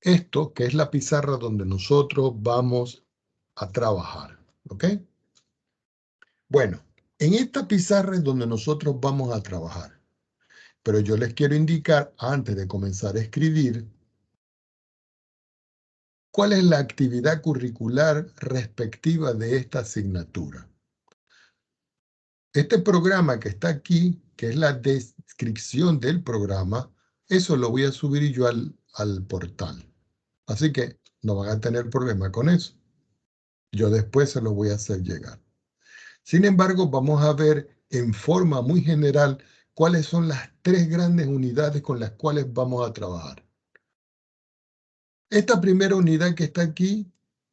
esto que es la pizarra donde nosotros vamos a trabajar, ¿ok? Bueno, en esta pizarra es donde nosotros vamos a trabajar, pero yo les quiero indicar, antes de comenzar a escribir, cuál es la actividad curricular respectiva de esta asignatura. Este programa que está aquí, que es la descripción del programa, eso lo voy a subir yo al portal. Así que no van a tener problema con eso. Yo después se lo voy a hacer llegar. Sin embargo, vamos a ver en forma muy general cuáles son las 3 grandes unidades con las cuales vamos a trabajar. Esta primera unidad que está aquí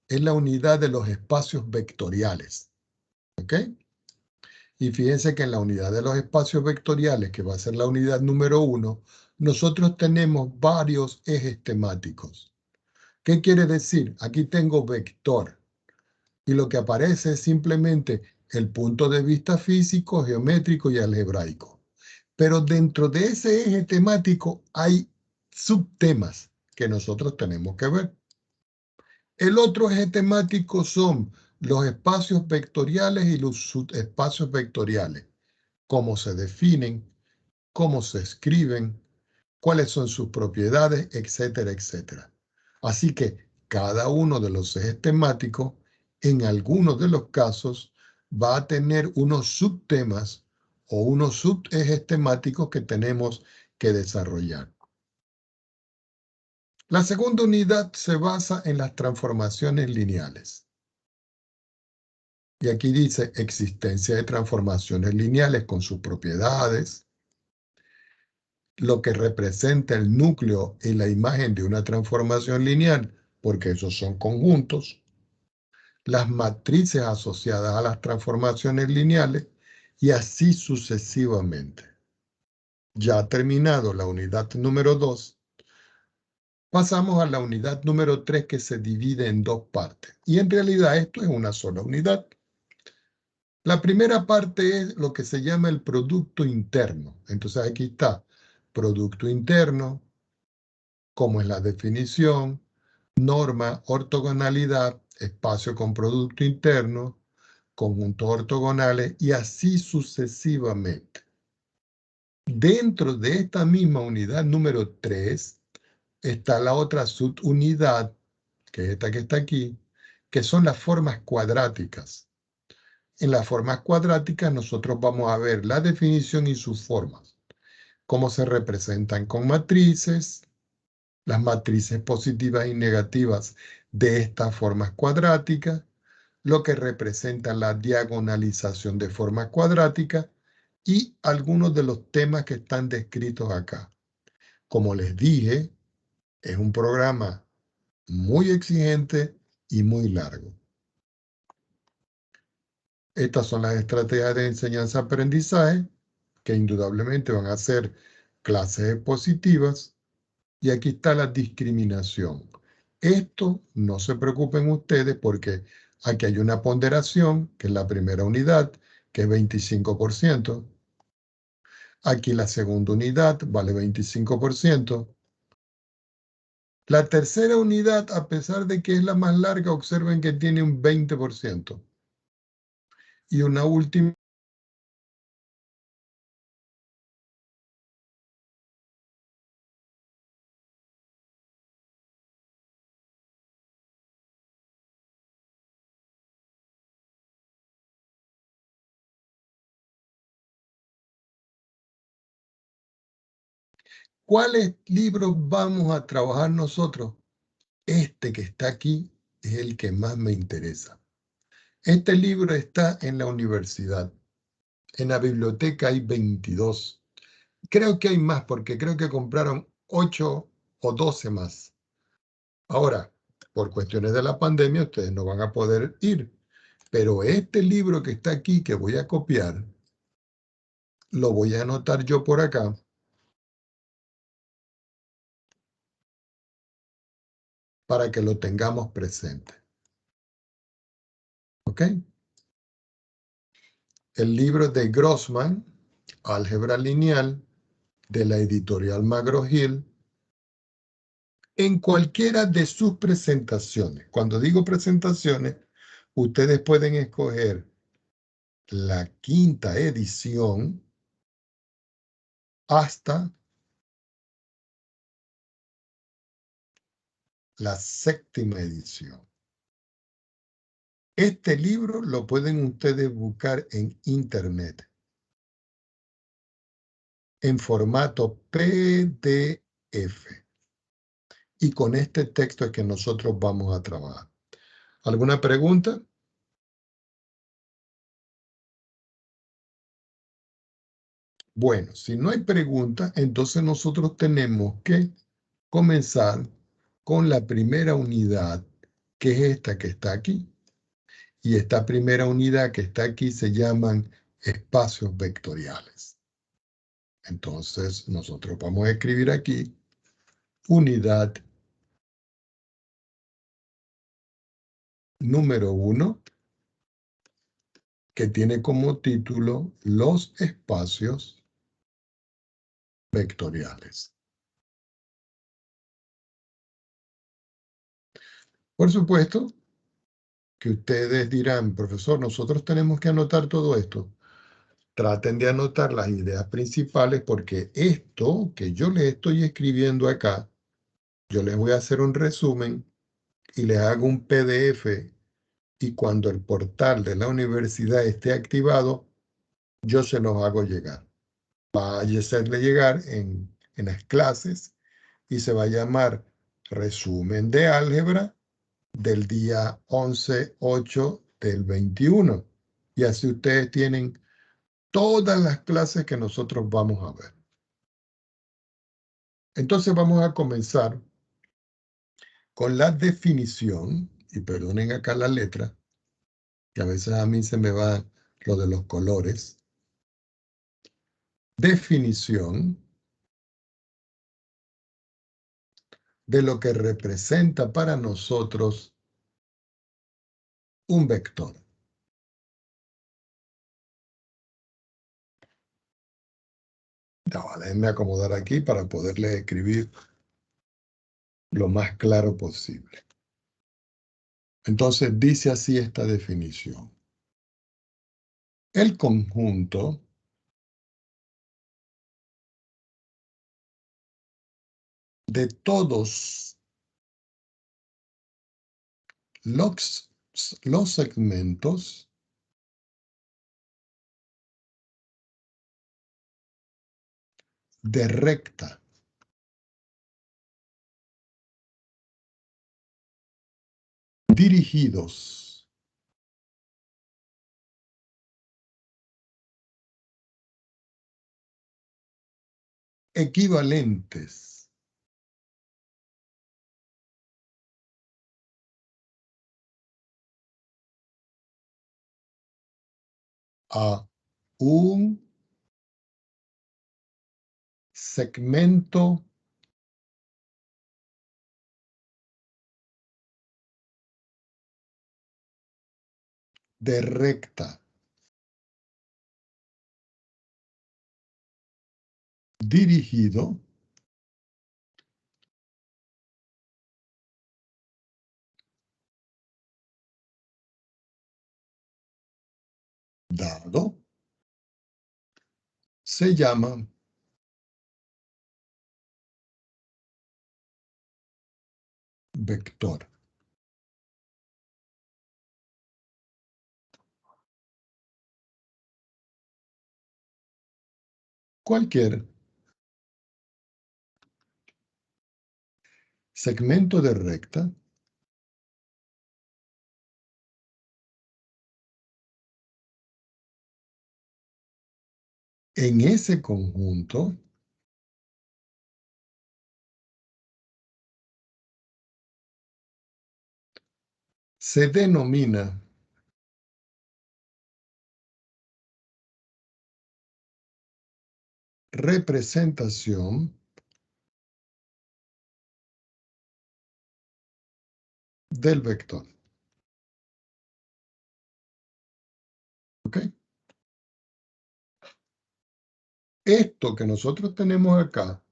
es la unidad de los espacios vectoriales. ¿Ok? Y fíjense que en la unidad de los espacios vectoriales, que va a ser la unidad número 1, nosotros tenemos varios ejes temáticos. ¿Qué quiere decir? Aquí tengo vector. Y lo que aparece es simplemente el punto de vista físico, geométrico y algebraico. Pero dentro de ese eje temático hay subtemas que nosotros tenemos que ver. El otro eje temático son los espacios vectoriales y los subespacios vectoriales. Cómo se definen, cómo se escriben, cuáles son sus propiedades, etcétera, etcétera. Así que cada uno de los ejes temáticos, en algunos de los casos, va a tener unos subtemas o unos subejes temáticos que tenemos que desarrollar. La segunda unidad se basa en las transformaciones lineales. Y aquí dice existencia de transformaciones lineales con sus propiedades, lo que representa el núcleo y la imagen de una transformación lineal, porque esos son conjuntos, las matrices asociadas a las transformaciones lineales y así sucesivamente. Ya ha terminado la unidad número 2, pasamos a la unidad número 3 que se divide en 2 partes. Y en realidad esto es una sola unidad. La primera parte es lo que se llama el producto interno. Entonces aquí está producto interno, como es la definición, norma, ortogonalidad, espacio con producto interno, conjuntos ortogonales y así sucesivamente. Dentro de esta misma unidad número 3 está la otra subunidad, que es esta que está aquí, que son las formas cuadráticas. En las formas cuadráticas nosotros vamos a ver la definición y sus formas, cómo se representan con matrices, las matrices positivas y negativas de estas formas cuadráticas, lo que representa la diagonalización de formas cuadráticas y algunos de los temas que están descritos acá. Como les dije, es un programa muy exigente y muy largo. Estas son las estrategias de enseñanza-aprendizaje que indudablemente van a ser clases expositivas. Y aquí está la discriminación. Esto no se preocupen ustedes porque aquí hay una ponderación, que es la primera unidad, que es 25%. Aquí la segunda unidad vale 25%. La tercera unidad, a pesar de que es la más larga, observen que tiene un 20%. Y una última. ¿Cuáles libros vamos a trabajar nosotros? Este que está aquí es el que más me interesa. Este libro está en la universidad. En la biblioteca hay 22. Creo que hay más porque creo que compraron 8 o 12 más. Ahora, por cuestiones de la pandemia, ustedes no van a poder ir. Pero este libro que está aquí, que voy a copiar, lo voy a anotar yo por acá. Para que lo tengamos presente. ¿Ok? El libro de Grossman, Álgebra Lineal, de la editorial McGraw-Hill, en cualquiera de sus presentaciones. Cuando digo presentaciones, ustedes pueden escoger la 5ª edición hasta la 7ª edición. Este libro lo pueden ustedes buscar en internet en formato PDF. Y con este texto es que nosotros vamos a trabajar. ¿Alguna pregunta? Bueno, si no hay pregunta, entonces nosotros tenemos que comenzar con la primera unidad, que es esta que está aquí. Y esta primera unidad que está aquí se llaman espacios vectoriales. Entonces, nosotros vamos a escribir aquí unidad número 1, que tiene como título los espacios vectoriales. Por supuesto que ustedes dirán, profesor, nosotros tenemos que anotar todo esto. Traten de anotar las ideas principales porque esto que yo les estoy escribiendo acá, yo les voy a hacer un resumen y les hago un PDF y cuando el portal de la universidad esté activado, yo se los hago llegar. Va a hacerle llegar en las clases y se va a llamar resumen de álgebra del día 11/8 del 21. Y así ustedes tienen todas las clases que nosotros vamos a ver. Entonces vamos a comenzar con la definición, y perdonen acá la letra, que a veces a mí se me va lo de los colores. Definición de lo que representa para nosotros un vector. Ya, déjenme acomodar aquí para poderle escribir lo más claro posible. Entonces dice así esta definición. El conjunto de todos los segmentos de recta dirigidos equivalentes a un segmento de recta dirigido dado se llama vector. Cualquier segmento de recta en ese conjunto se denomina representación del vector. ¿Ok? Esto que nosotros tenemos acá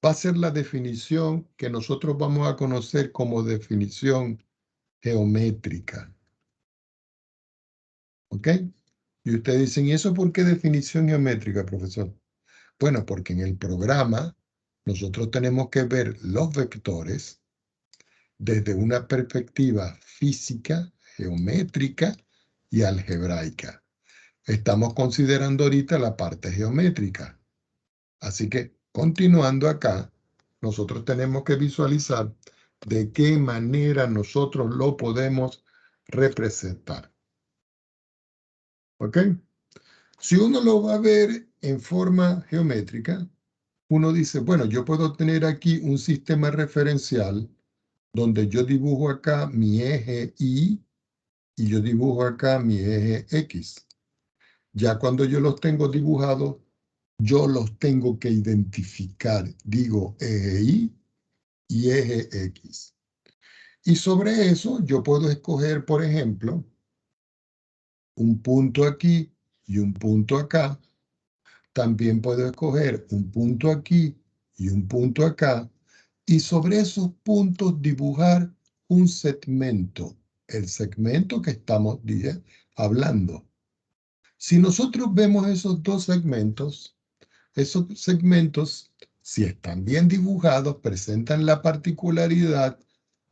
va a ser la definición que nosotros vamos a conocer como definición geométrica. ¿Ok? Y ustedes dicen, ¿y eso por qué definición geométrica, profesor? Bueno, porque en el programa nosotros tenemos que ver los vectores desde una perspectiva física, geométrica y algebraica. Estamos considerando ahorita la parte geométrica. Así que, continuando acá, nosotros tenemos que visualizar de qué manera nosotros lo podemos representar. ¿Ok? Si uno lo va a ver en forma geométrica, uno dice, bueno, yo puedo tener aquí un sistema referencial donde yo dibujo acá mi eje Y y yo dibujo acá mi eje X. Ya cuando yo los tengo dibujados, yo los tengo que identificar. Digo eje y eje X. Y sobre eso yo puedo escoger, por ejemplo, un punto aquí y un punto acá. También puedo escoger un punto aquí y un punto acá. Y sobre esos puntos dibujar un segmento. El segmento que estamos hablando. Si nosotros vemos esos segmentos, si están bien dibujados, presentan la particularidad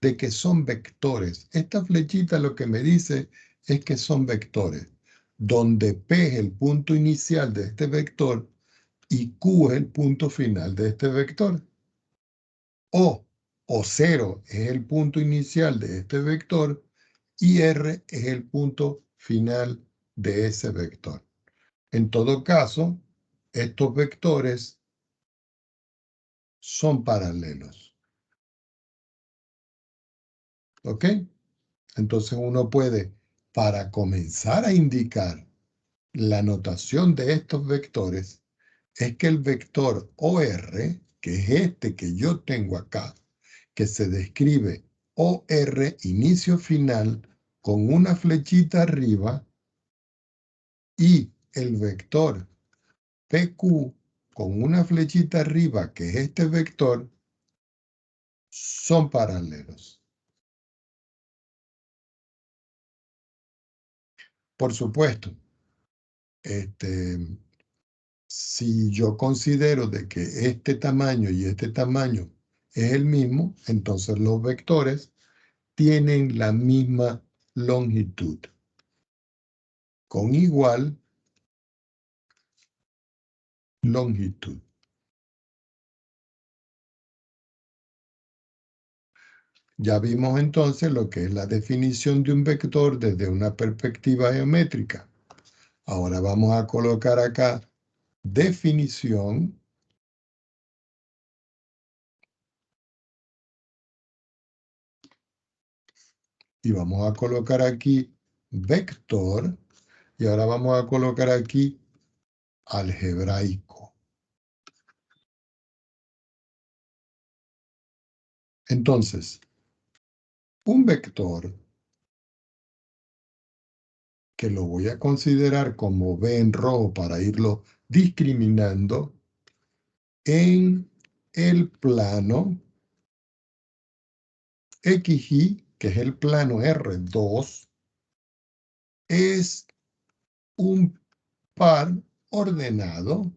de que son vectores. Esta flechita lo que me dice es que son vectores, donde P es el punto inicial de este vector y Q es el punto final de este vector. O 0 es el punto inicial de este vector y R es el punto final de ese vector. En todo caso, estos vectores son paralelos. ¿Ok? Entonces uno puede, para comenzar a indicar la notación de estos vectores, es que el vector OR, que es este que yo tengo acá, que se describe OR inicio final con una flechita arriba, y el vector PQ con una flechita arriba, que es este vector, son paralelos. Por supuesto, si yo considero de que este tamaño y este tamaño es el mismo, entonces los vectores tienen la misma longitud, con igual longitud. Ya vimos entonces lo que es la definición de un vector desde una perspectiva geométrica. Ahora vamos a colocar acá definición y vamos a colocar aquí vector y ahora vamos a colocar aquí algebraico. Entonces, un vector que lo voy a considerar como B en rojo para irlo discriminando en el plano XY, que es el plano R2, es un par ordenado.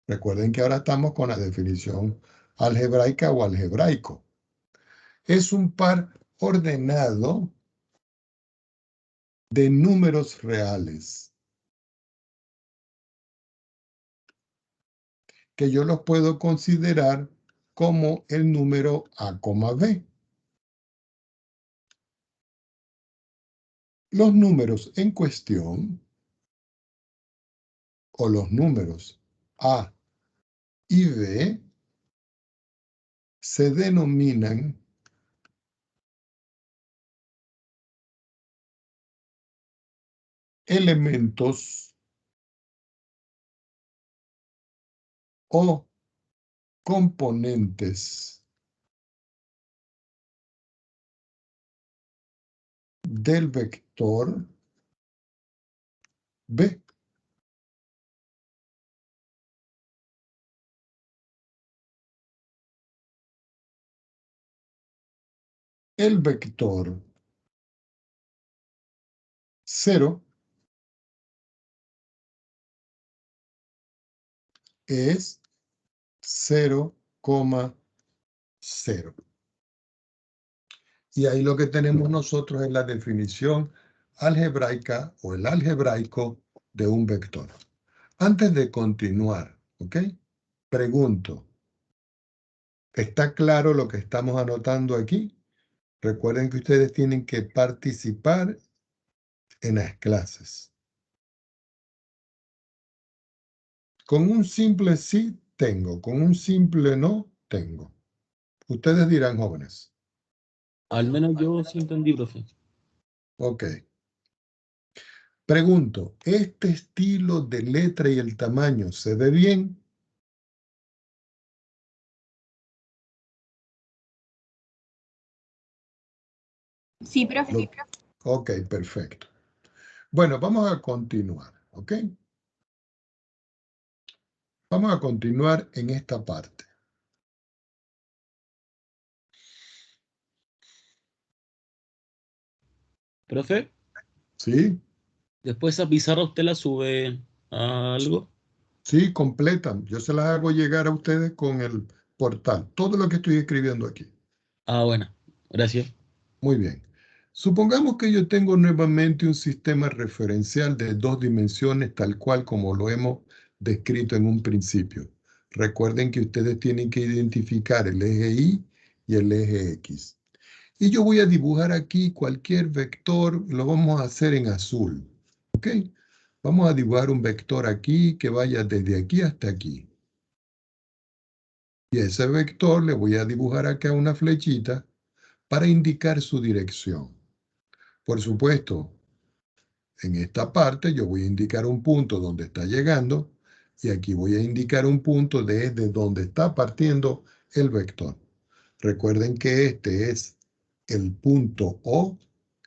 Recuerden que ahora estamos con la definición algebraica o algebraico. Es un par ordenado de números reales, que yo los puedo considerar como el número A, B. Los números en cuestión, o los números A y B, se denominan elementos o componentes del vector B. el vector 0 es 0,0. Y ahí lo que tenemos nosotros es la definición algebraica o el algebraico de un vector. Antes de continuar, ¿ok? Pregunto, ¿está claro lo que estamos anotando aquí? Recuerden que ustedes tienen que participar en las clases. Con un simple sí, tengo. Con un simple no, tengo. Ustedes dirán, jóvenes. Al menos yo sí entendí, profe. Ok. Pregunto, ¿este estilo de letra y el tamaño se ve bien? Sí, profe. Ok, perfecto. Bueno, vamos a continuar, ¿ok? Vamos a continuar en esta parte. Profe, ¿Sí? después esa pizarra usted la sube a algo. Sí, completan. Yo se las hago llegar a ustedes con el portal. Todo lo que estoy escribiendo aquí. Ah, bueno, gracias. Muy bien. Supongamos que yo tengo nuevamente un sistema referencial de 2 dimensiones, tal cual como lo hemos descrito en un principio. Recuerden que ustedes tienen que identificar el eje Y y el eje X. Y yo voy a dibujar aquí cualquier vector, lo vamos a hacer en azul. ¿Ok? Vamos a dibujar un vector aquí que vaya desde aquí hasta aquí. Y ese vector le voy a dibujar acá una flechita para indicar su dirección. Por supuesto, en esta parte yo voy a indicar un punto donde está llegando y aquí voy a indicar un punto desde donde está partiendo el vector. Recuerden que este es el punto O,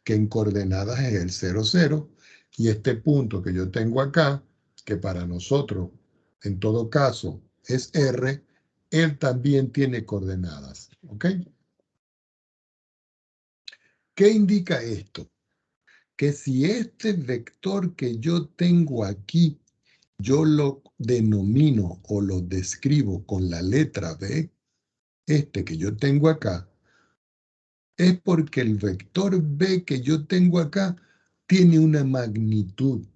que en coordenadas es el 0, 0, y este punto que yo tengo acá, que para nosotros, en todo caso, es R, él también tiene coordenadas. ¿Ok? ¿Qué indica esto? Que si este vector que yo tengo aquí, yo lo denomino o lo describo con la letra B, este que yo tengo acá, es porque el vector B que yo tengo acá tiene una magnitud.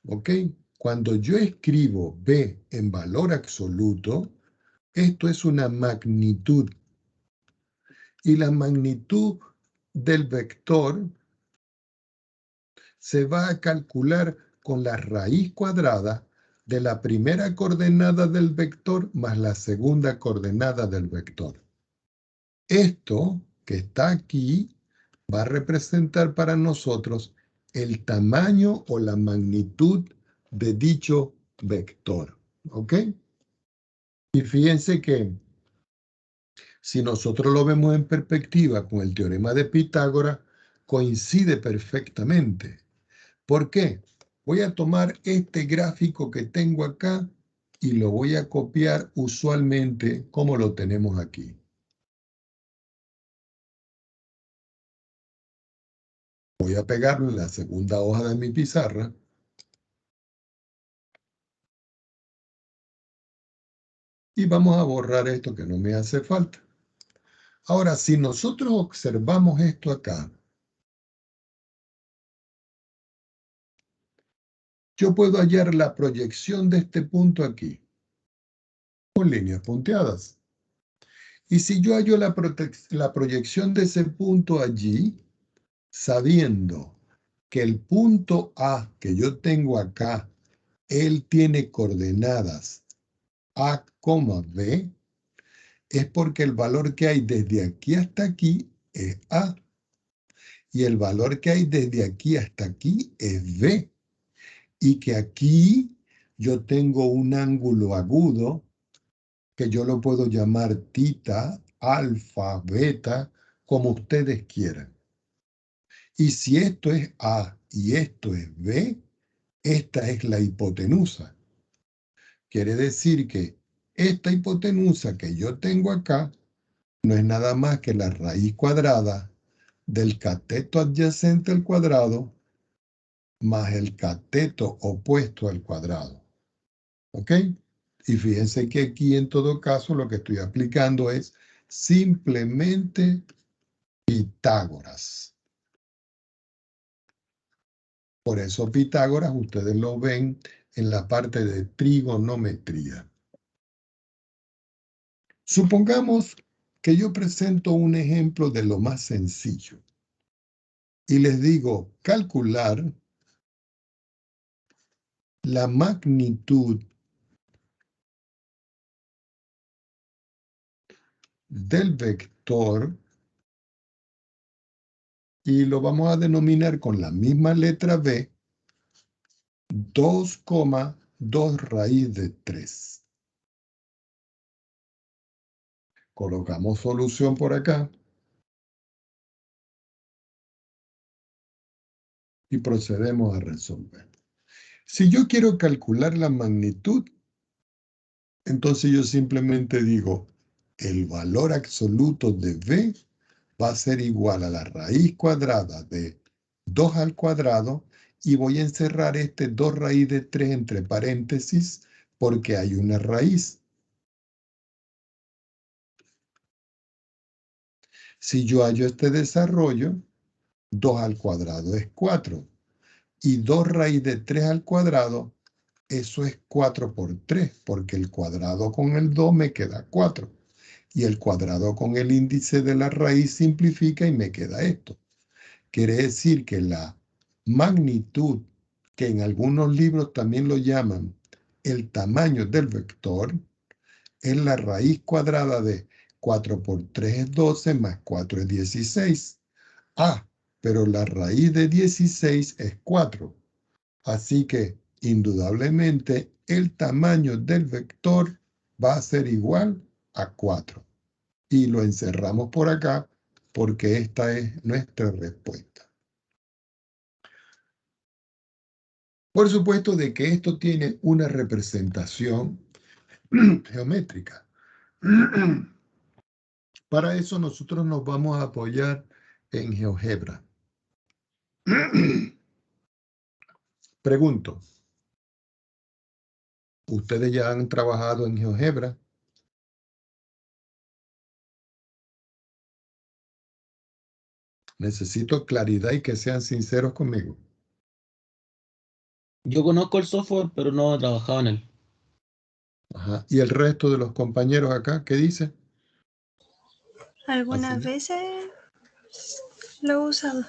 ¿Ok? Cuando yo escribo B en valor absoluto, esto es una magnitud. Y la magnitud del vector se va a calcular con la raíz cuadrada de la primera coordenada del vector más la segunda coordenada del vector. Esto que está aquí va a representar para nosotros el tamaño o la magnitud de dicho vector. ¿Ok? Y fíjense que si nosotros lo vemos en perspectiva con el teorema de Pitágoras, coincide perfectamente. ¿Por qué? Voy a tomar este gráfico que tengo acá y lo voy a copiar usualmente como lo tenemos aquí. Voy a pegarlo en la segunda hoja de mi pizarra. Y vamos a borrar esto que no me hace falta. Ahora, si nosotros observamos esto acá, yo puedo hallar la proyección de este punto aquí, con líneas punteadas. Y si yo hallo la proyección de ese punto allí, sabiendo que el punto A que yo tengo acá, él tiene coordenadas A, B, es porque el valor que hay desde aquí hasta aquí es A. Y el valor que hay desde aquí hasta aquí es B. Y que aquí yo tengo un ángulo agudo que yo lo puedo llamar tita, alfa, beta, como ustedes quieran. Y si esto es A y esto es B, esta es la hipotenusa. Quiere decir que esta hipotenusa que yo tengo acá no es nada más que la raíz cuadrada del cateto adyacente al cuadrado más el cateto opuesto al cuadrado. ¿Ok? Y fíjense que aquí en todo caso lo que estoy aplicando es simplemente Pitágoras. Por eso Pitágoras ustedes lo ven en la parte de trigonometría. Supongamos que yo presento un ejemplo de lo más sencillo y les digo calcular la magnitud del vector y lo vamos a denominar con la misma letra B, 2,2 raíz de 3. Colocamos solución por acá y procedemos a resolver. Si yo quiero calcular la magnitud, entonces yo simplemente digo, el valor absoluto de B va a ser igual a la raíz cuadrada de 2 al cuadrado y voy a encerrar este 2 raíz de 3 entre paréntesis porque hay una raíz. Si yo hallo este desarrollo, 2 al cuadrado es 4. Y 2 raíz de 3 al cuadrado, eso es 4 por 3, porque el cuadrado con el 2 me queda 4. Y el cuadrado con el índice de la raíz simplifica y me queda esto. Quiere decir que la magnitud, que en algunos libros también lo llaman el tamaño del vector, es la raíz cuadrada de 4 por 3 es 12 más 4 es 16. Ah, pero la raíz de 16 es 4. Así que, indudablemente, el tamaño del vector va a ser igual a 4. Y lo encerramos por acá porque esta es nuestra respuesta. Por supuesto de que esto tiene una representación geométrica. Para eso nosotros nos vamos a apoyar en GeoGebra. Pregunto, ¿ustedes ya han trabajado en GeoGebra? Necesito claridad y que sean sinceros conmigo. Yo conozco el software, pero no he trabajado en él. Ajá. ¿Y el resto de los compañeros acá qué dice? Algunas Así. veces lo he usado.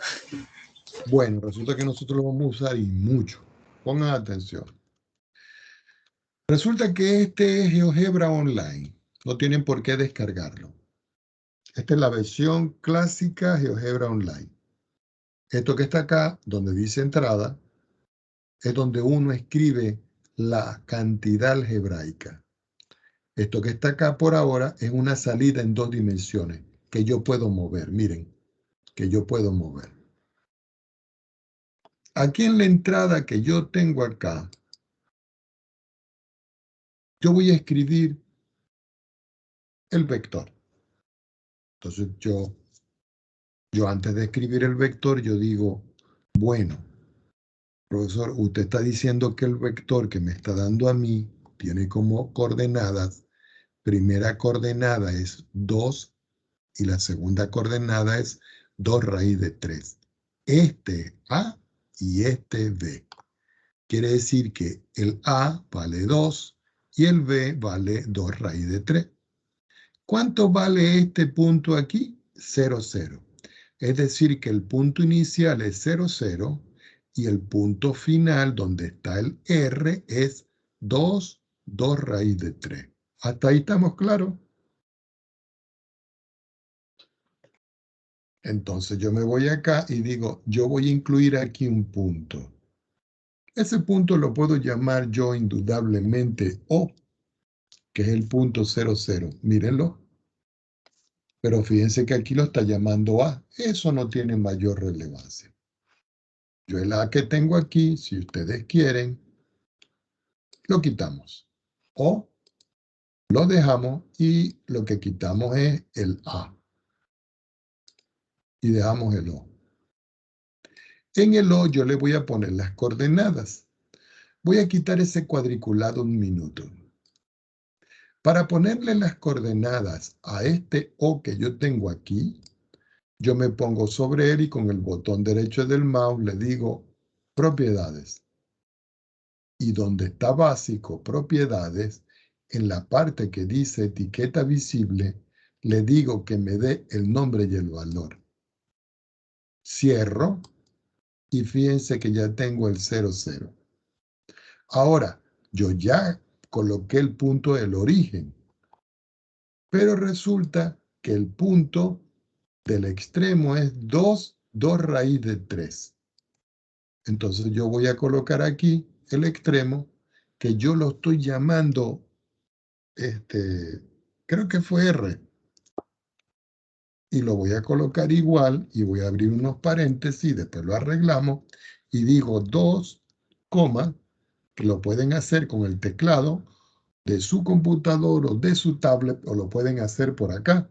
Bueno, resulta que nosotros lo vamos a usar y mucho. Pongan atención. Resulta que este es GeoGebra Online. No tienen por qué descargarlo. Esta es la versión clásica GeoGebra Online. Esto que está acá, donde dice entrada, es donde uno escribe la cantidad algebraica. Esto que está acá por ahora es una salida en 2 dimensiones que yo puedo mover. Miren, que yo puedo mover. Aquí en la entrada que yo tengo acá, yo voy a escribir el vector. Entonces yo antes de escribir el vector, yo digo, bueno, profesor, usted está diciendo que el vector que me está dando a mí tiene como coordenadas, primera coordenada es 2 y la segunda coordenada es 2 raíz de 3. Este es A y este es B. Quiere decir que el A vale 2 y el B vale 2 raíz de 3. ¿Cuánto vale este punto aquí? 0, 0. Es decir, que el punto inicial es 0, 0 y el punto final, donde está el R, es 2, 2 raíz de 3. ¿Hasta ahí estamos claros? Entonces yo me voy acá y digo, yo voy a incluir aquí un punto. Ese punto lo puedo llamar yo indudablemente O, que es el punto 0, 0. Mírenlo. Pero fíjense que aquí lo está llamando A. Eso no tiene mayor relevancia. Yo el A que tengo aquí, si ustedes quieren, lo quitamos. O Lo dejamos y lo que quitamos es el A. Y dejamos el O. En el O yo le voy a poner las coordenadas. Voy a quitar ese cuadriculado un minuto. Para ponerle las coordenadas a este O que yo tengo aquí, yo me pongo sobre él y con el botón derecho del mouse le digo propiedades. Y donde está básico, propiedades, en la parte que dice etiqueta visible, le digo que me dé el nombre y el valor. Cierro y fíjense que ya tengo el 00. Ahora, yo ya coloqué el punto del origen, pero resulta que el punto del extremo es 2 raíz de 3. Entonces yo voy a colocar aquí el extremo, que yo lo estoy llamando, creo que fue R. Y lo voy a colocar igual y voy a abrir unos paréntesis, después lo arreglamos y digo 2, que lo pueden hacer con el teclado de su computador o de su tablet o lo pueden hacer por acá.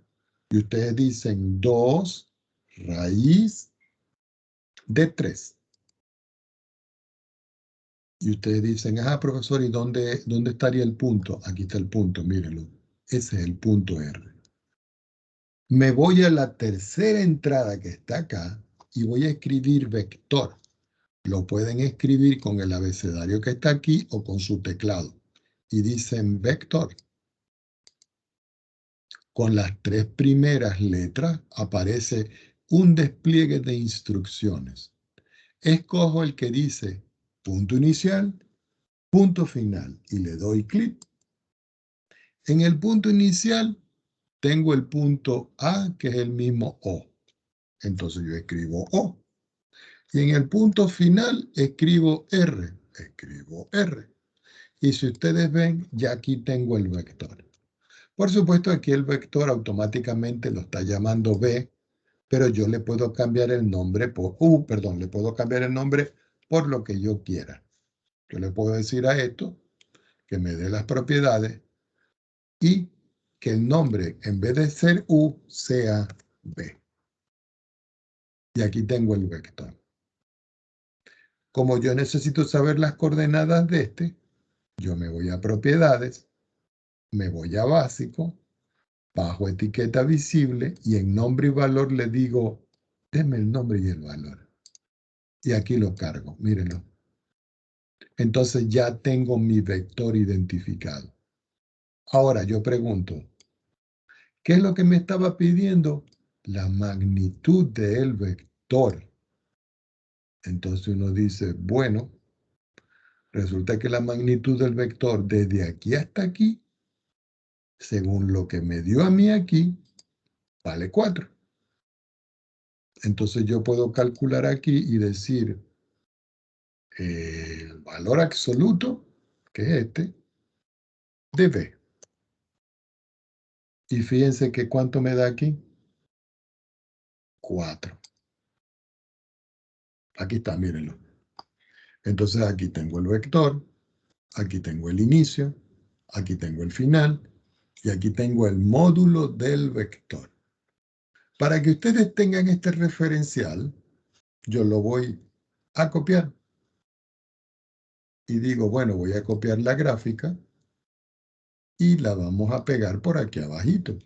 Y ustedes dicen 2 raíz de 3. Y ustedes dicen, profesor, ¿y dónde estaría el punto? Aquí está el punto, mírenlo. Ese es el punto R. Me voy a la tercera entrada que está acá y voy a escribir vector. Lo pueden escribir con el abecedario que está aquí o con su teclado. Y dicen vector. Con las 3 primeras letras aparece un despliegue de instrucciones. Escojo el que dice punto inicial, punto final y le doy clic. En el punto inicial tengo el punto A, que es el mismo O. Entonces yo escribo O. Y en el punto final escribo R. Escribo R. Y si ustedes ven, ya aquí tengo el vector. Por supuesto, aquí el vector automáticamente lo está llamando B, pero yo le puedo cambiar el nombre por le puedo cambiar el nombre por lo que yo quiera. Yo le puedo decir a esto que me dé las propiedades y que el nombre, en vez de ser U, sea B. Y aquí tengo el vector. Como yo necesito saber las coordenadas de este, yo me voy a propiedades, me voy a básico, bajo etiqueta visible y en nombre y valor le digo, deme el nombre y el valor. Y aquí lo cargo, mírenlo. Entonces ya tengo mi vector identificado. Ahora yo pregunto, ¿qué es lo que me estaba pidiendo? La magnitud del vector. Entonces uno dice, bueno, resulta que la magnitud del vector desde aquí hasta aquí, según lo que me dio a mí aquí, vale 4. Entonces yo puedo calcular aquí y decir el valor absoluto, que es este, de B. Y fíjense que ¿cuánto me da aquí? 4. Aquí está, mírenlo. Entonces aquí tengo el vector, aquí tengo el inicio, aquí tengo el final y aquí tengo el módulo del vector. Para que ustedes tengan este referencial, yo lo voy a copiar. Y digo, bueno, voy a copiar la gráfica y la vamos a pegar por aquí abajito.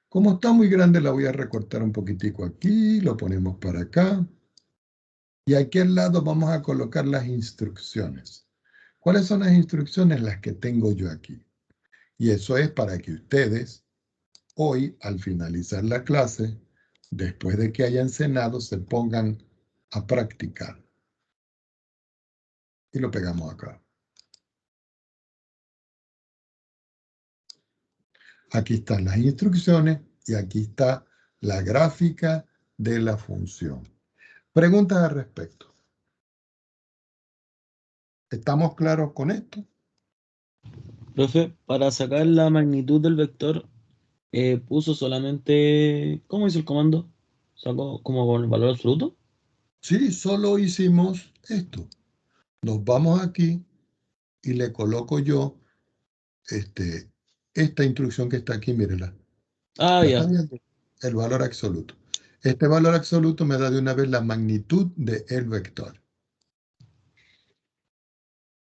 Como está muy grande, la voy a recortar un poquitico aquí, lo ponemos para acá. Y aquí al lado vamos a colocar las instrucciones. ¿Cuáles son las instrucciones? Las que tengo yo aquí. Y eso es para que ustedes, hoy, al finalizar la clase, después de que hayan cenado, se pongan a practicar. Y lo pegamos acá. Aquí están las instrucciones y aquí está la gráfica de la función. Preguntas al respecto. ¿Estamos claros con esto? Profe, para sacar la magnitud del vector, puso solamente, ¿cómo hizo el comando? ¿Sacó como con el valor absoluto? Sí, solo hicimos esto. Nos vamos aquí y le coloco yo esta instrucción que está aquí, mírenla. Ah, ¿La ya. está viendo? El valor absoluto. Este valor absoluto me da de una vez la magnitud del vector.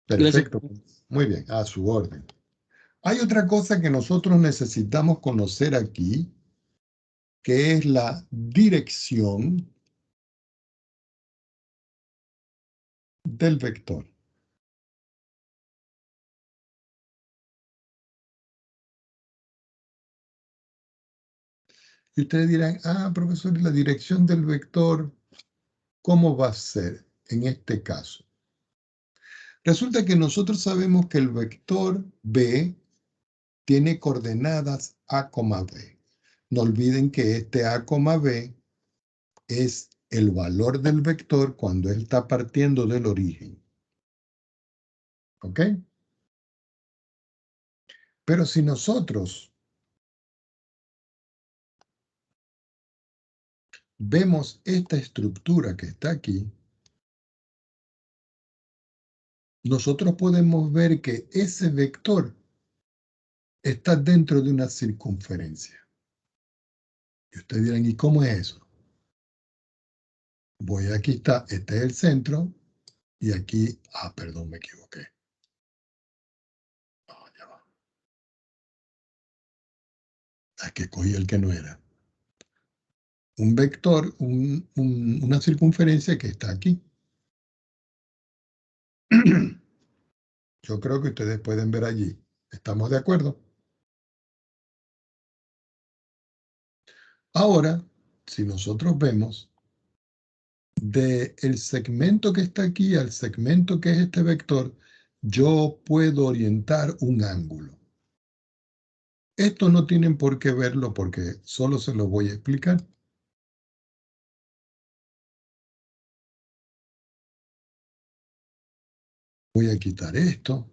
Perfecto. Gracias. Muy bien, a su orden. Hay otra cosa que nosotros necesitamos conocer aquí, que es la dirección del vector. Y ustedes dirán, profesor, ¿y la dirección del vector cómo va a ser en este caso? Resulta que nosotros sabemos que el vector B tiene coordenadas A, B. No olviden que este A, B es el valor del vector cuando él está partiendo del origen. ¿Ok? Pero si nosotros vemos esta estructura que está aquí, nosotros podemos ver que ese vector está dentro de una circunferencia. Y ustedes dirán, ¿y cómo es eso? Aquí está, este es el centro, y aquí, perdón, me equivoqué. Ya va. Aquí cogí el que no era. Un vector, una circunferencia que está aquí. Yo creo que ustedes pueden ver allí. ¿Estamos de acuerdo? Ahora, si nosotros vemos del segmento que está aquí al segmento que es este vector, yo puedo orientar un ángulo. Esto no tienen por qué verlo porque solo se lo voy a explicar. Voy a quitar esto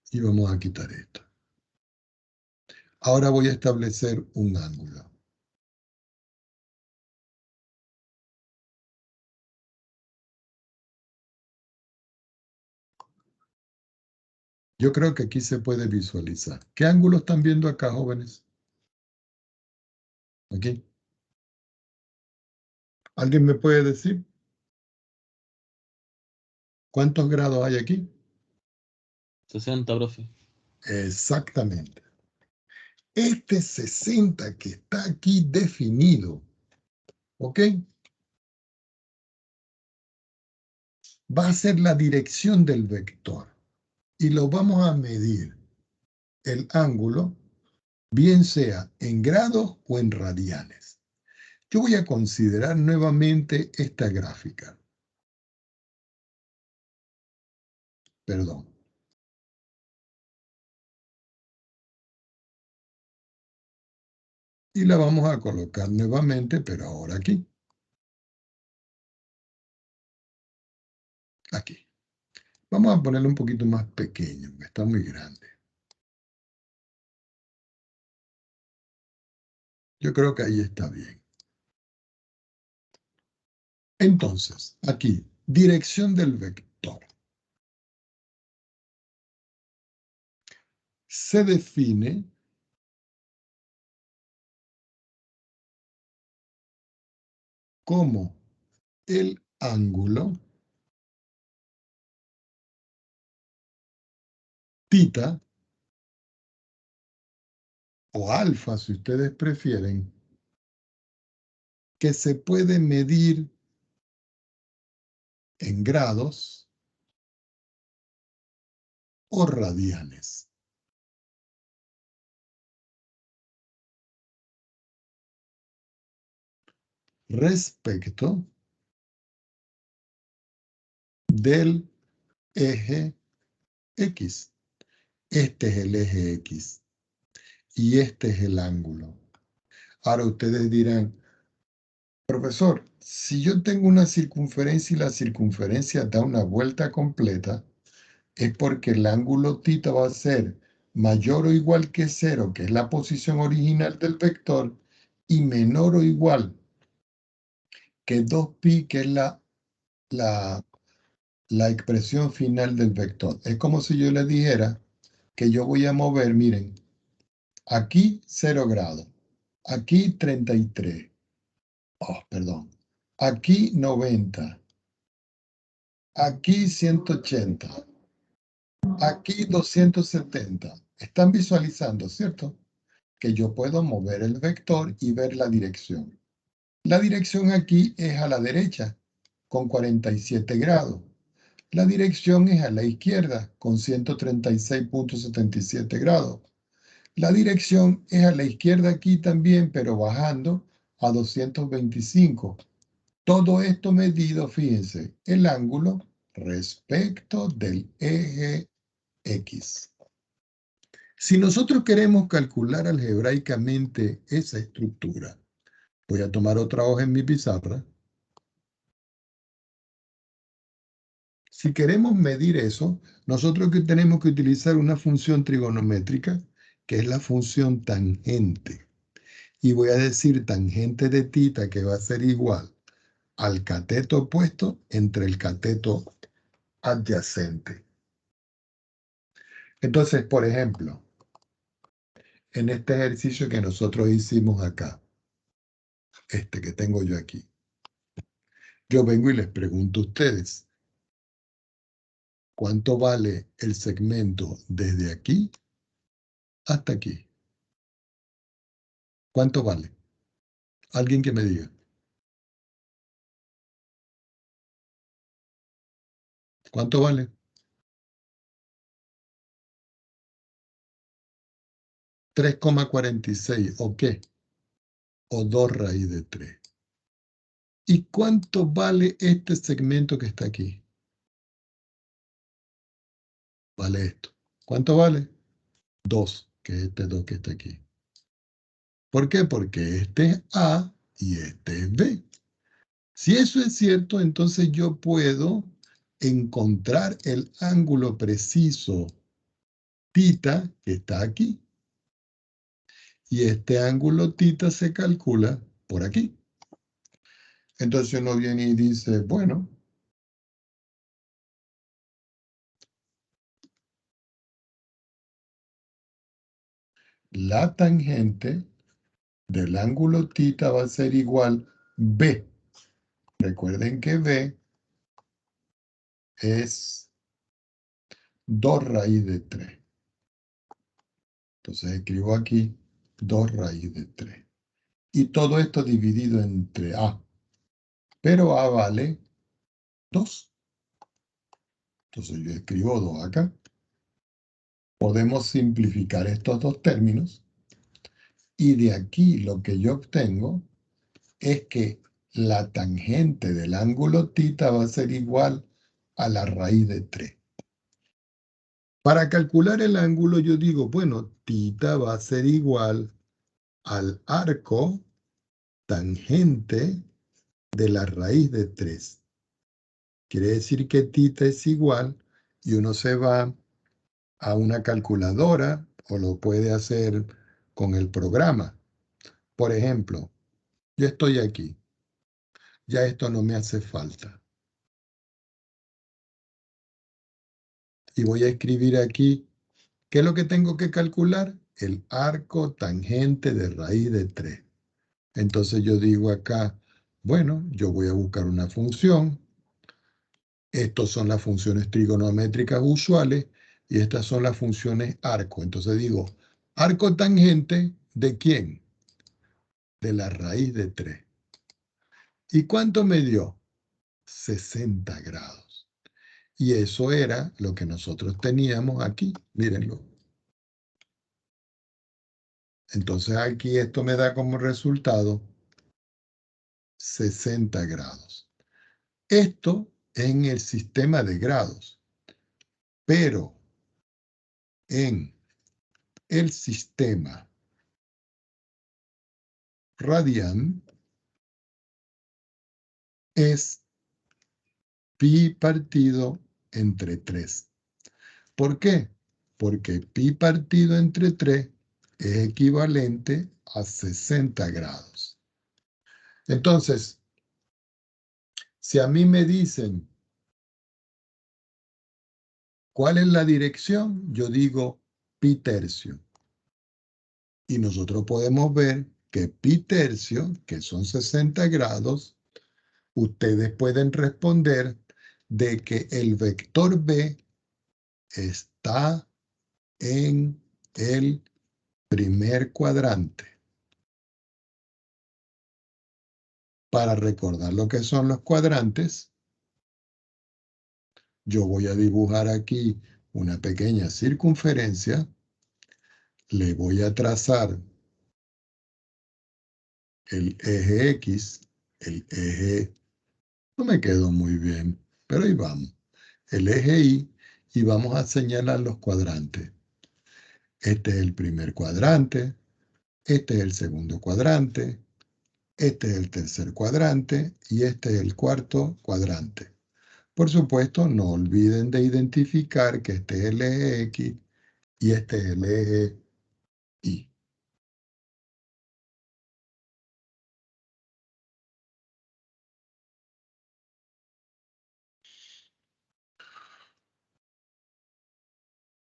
y vamos a quitar esto. Ahora voy a establecer un ángulo. Yo creo que aquí se puede visualizar. ¿Qué ángulo están viendo acá, jóvenes? Aquí. ¿Alguien me puede decir? ¿Cuántos grados hay aquí? 60, profe. Exactamente. Este 60 que está aquí definido, ¿ok? Va a ser la dirección del vector. Y lo vamos a medir el ángulo, bien sea en grados o en radianes. Yo voy a considerar nuevamente esta gráfica. Perdón. Y la vamos a colocar nuevamente, pero ahora aquí. Aquí. Vamos a ponerlo un poquito más pequeño, porque está muy grande. Yo creo que ahí está bien. Entonces, aquí, dirección del vector. Se define como el ángulo θ o alfa, si ustedes prefieren, que se puede medir en grados o radianes. Respecto del eje X. Este es el eje X y este es el ángulo. Ahora ustedes dirán, profesor, si yo tengo una circunferencia y la circunferencia da una vuelta completa, es porque el ángulo θ va a ser mayor o igual que 0, que es la posición original del vector, y menor o igual que 2pi, que es la la expresión final del vector. Es como si yo le dijera que yo voy a mover, miren, aquí 0 grados, aquí 33, perdón, aquí 90, aquí 180, aquí 270. Están visualizando, ¿cierto? Que yo puedo mover el vector y ver la dirección. La dirección aquí es a la derecha, con 47 grados. La dirección es a la izquierda, con 136.77 grados. La dirección es a la izquierda aquí también, pero bajando a 225. Todo esto medido, fíjense, el ángulo respecto del eje X. Si nosotros queremos calcular algebraicamente esa estructura, voy a tomar otra hoja en mi pizarra. Si queremos medir eso, nosotros tenemos que utilizar una función trigonométrica, que es la función tangente. Y voy a decir tangente de tita, que va a ser igual al cateto opuesto entre el cateto adyacente. Entonces, por ejemplo, en este ejercicio que nosotros hicimos acá, este que tengo yo aquí, yo vengo y les pregunto a ustedes, ¿cuánto vale el segmento desde aquí hasta aquí? ¿Cuánto vale? Alguien que me diga. ¿Cuánto vale? 3,46, ¿o qué? O 2 raíz de 3. ¿Y cuánto vale este segmento que está aquí? Vale esto. ¿Cuánto vale? 2, que es este 2 que está aquí. ¿Por qué? Porque este es A y este es B. Si eso es cierto, entonces yo puedo encontrar el ángulo preciso tita que está aquí. Y este ángulo tita se calcula por aquí. Entonces uno viene y dice, bueno, la tangente del ángulo tita va a ser igual B. Recuerden que B es 2 raíz de 3. Entonces escribo aquí 2 raíz de 3. Y todo esto dividido entre A. Pero A vale 2. Entonces yo escribo 2 acá. Podemos simplificar estos dos términos. Y de aquí lo que yo obtengo es que la tangente del ángulo tita va a ser igual a la raíz de 3. Para calcular el ángulo yo digo, bueno, tita va a ser igual al arco tangente de la raíz de 3. Quiere decir que tita es igual y uno se va a una calculadora o lo puede hacer con el programa. Por ejemplo, yo estoy aquí. Ya esto no me hace falta. Y voy a escribir aquí, ¿qué es lo que tengo que calcular? El arco tangente de raíz de 3. Entonces yo digo acá, bueno, yo voy a buscar una función. Estas son las funciones trigonométricas usuales y estas son las funciones arco. Entonces digo, arco tangente ¿de quién? De la raíz de 3. ¿Y cuánto me dio? 60 grados. Y eso era lo que nosotros teníamos aquí. Mírenlo. Entonces aquí esto me da como resultado 60 grados. Esto en el sistema de grados. Pero en el sistema radian es pi partido entre 3. ¿Por qué? Porque pi partido entre 3 es equivalente a 60 grados. Entonces, si a mí me dicen ¿Cuál es la dirección? Yo digo pi tercio. Y nosotros podemos ver que pi tercio, que son 60 grados, ustedes pueden responder de que el vector B está en el primer cuadrante. Para recordar lo que son los cuadrantes, yo voy a dibujar aquí una pequeña circunferencia. Le voy a trazar el eje X, el eje, no me quedó muy bien, pero ahí vamos. El eje y vamos a señalar los cuadrantes. Este es el primer cuadrante, este es el segundo cuadrante, este es el tercer cuadrante y este es el cuarto cuadrante. Por supuesto, no olviden de identificar que este es el eje X y este es el eje Y.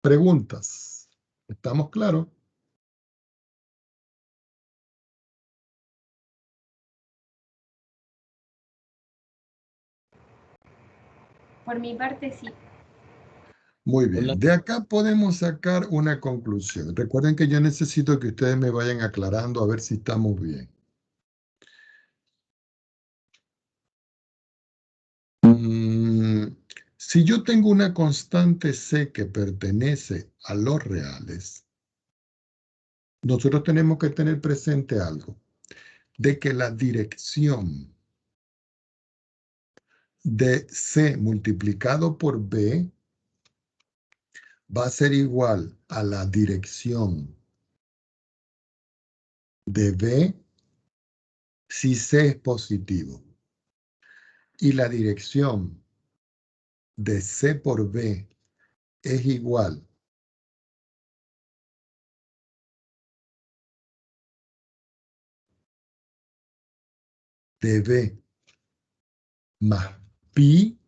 Preguntas. ¿Estamos claros? Por mi parte, sí. Muy bien. Hola. De acá podemos sacar una conclusión. Recuerden que yo necesito que ustedes me vayan aclarando a ver si estamos bien. Si yo tengo una constante C que pertenece a los reales, nosotros tenemos que tener presente algo, de que la dirección de C multiplicado por B va a ser igual a la dirección de B si C es positivo. Y la dirección de C por B es igual de B más pi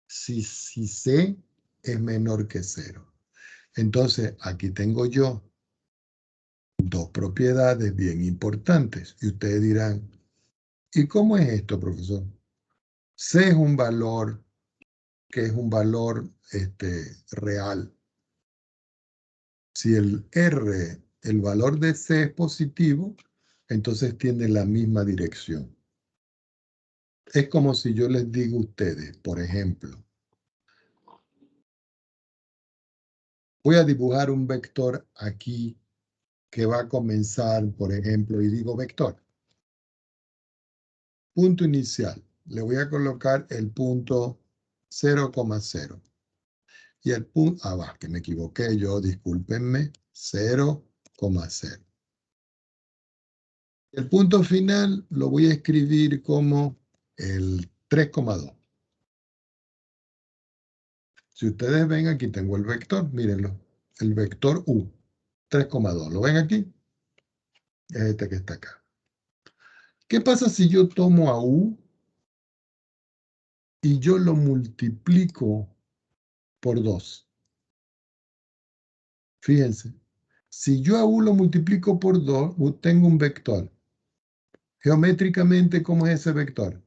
si C es menor que 0. Entonces, aquí tengo yo dos propiedades bien importantes. Y ustedes dirán, ¿y cómo es esto, profesor? C es un valor que es un valor real. Si el R, el valor de C es positivo, entonces tiene la misma dirección. Es como si yo les digo a ustedes, por ejemplo, voy a dibujar un vector aquí que va a comenzar, por ejemplo, y digo vector. Punto inicial. Le voy a colocar el punto 0,0. Y el punto, que me equivoqué yo, discúlpenme, 0,0. El punto final lo voy a escribir como el 3,2. Si ustedes ven, aquí tengo el vector, mírenlo, el vector U, 3,2. ¿Lo ven aquí? Es este que está acá. ¿Qué pasa si yo tomo a U y yo lo multiplico por 2? Fíjense, si yo a U lo multiplico por 2, tengo un vector. Geométricamente, ¿cómo es ese vector?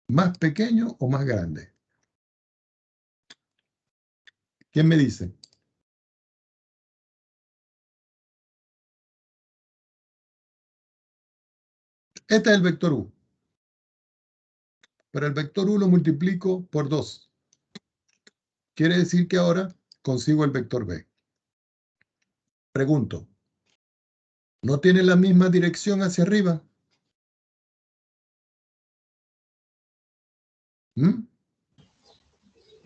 ¿Más pequeño o más grande? ¿Quién me dice? Este es el vector U. Pero el vector U lo multiplico por 2. Quiere decir que ahora consigo el vector B. Pregunto, ¿no tiene la misma dirección hacia arriba? ¿Mm?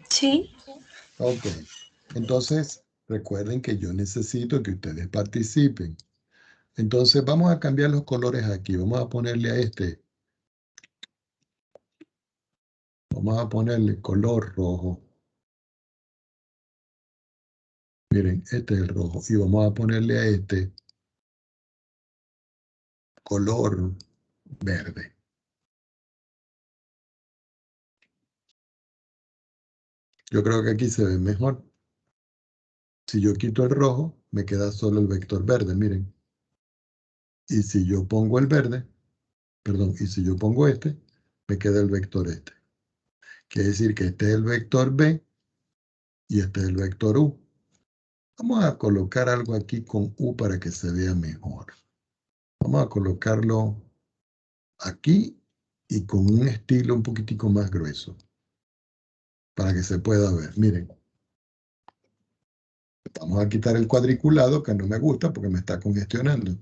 Sí. Ok. Entonces, recuerden que yo necesito que ustedes participen. Entonces, vamos a cambiar los colores aquí. Vamos a ponerle a este. Vamos a ponerle color rojo. Miren, este es el rojo. Y vamos a ponerle a este color verde. Yo creo que aquí se ve mejor. Si yo quito el rojo, me queda solo el vector verde, miren. Y si yo pongo el verde, perdón, y si yo pongo este, me queda el vector este. Quiere decir que este es el vector B y este es el vector U. Vamos a colocar algo aquí con U para que se vea mejor. Vamos a colocarlo aquí y con un estilo un poquitico más grueso para que se pueda ver. Miren, vamos a quitar el cuadriculado que no me gusta porque me está congestionando.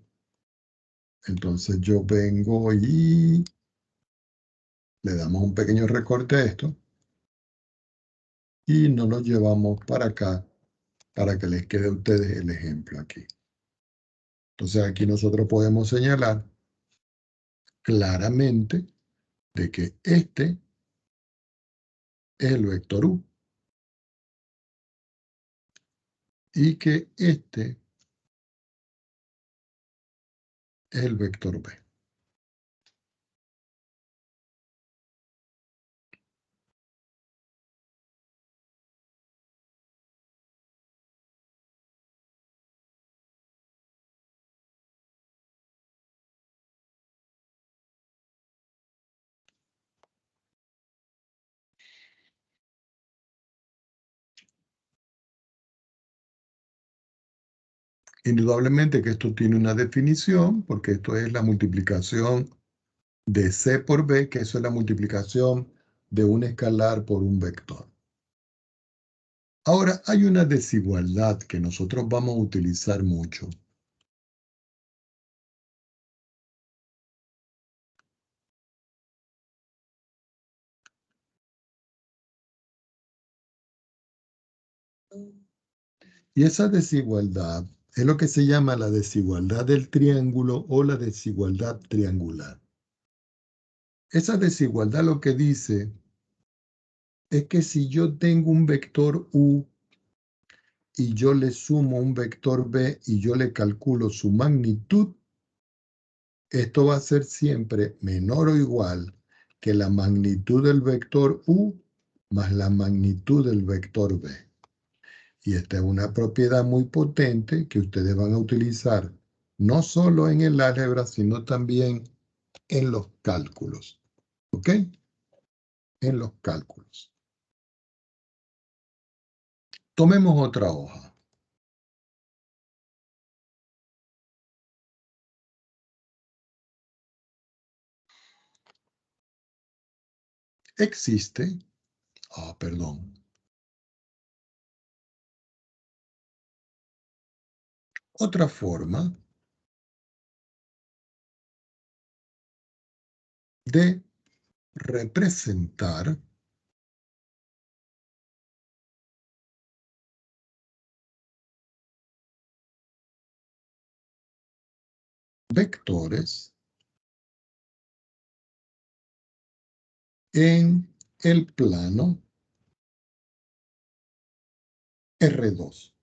Entonces yo vengo y le damos un pequeño recorte a esto y nos lo llevamos para acá para que les quede a ustedes el ejemplo aquí. Entonces aquí nosotros podemos señalar claramente de que este es el vector U y que este es el vector B. Indudablemente que esto tiene una definición, porque esto es la multiplicación de C por B, que eso es la multiplicación de un escalar por un vector. Ahora, hay una desigualdad que nosotros vamos a utilizar mucho. Y esa desigualdad es lo que se llama la desigualdad del triángulo o la desigualdad triangular. Esa desigualdad lo que dice es que si yo tengo un vector U y yo le sumo un vector B y yo le calculo su magnitud, esto va a ser siempre menor o igual que la magnitud del vector U más la magnitud del vector B. Y esta es una propiedad muy potente que ustedes van a utilizar no solo en el álgebra, sino también en los cálculos. ¿Ok? En los cálculos. Tomemos otra hoja. Existe, perdón, otra forma de representar vectores en el plano R2.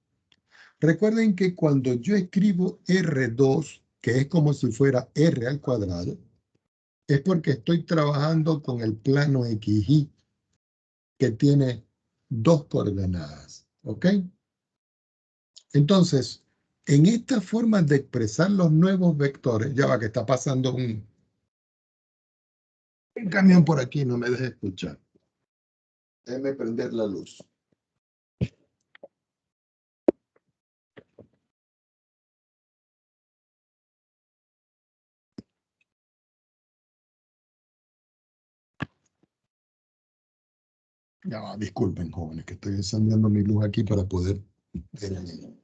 Recuerden que cuando yo escribo R2, que es como si fuera R al cuadrado, es porque estoy trabajando con el plano XY, que tiene dos coordenadas. ¿Ok? Entonces, en esta forma de expresar los nuevos vectores, ya va que está pasando un camión por aquí, no me deje escuchar. Déjeme prender la luz. Ya va, disculpen, jóvenes, que estoy encendiendo mi luz aquí para poder ver el...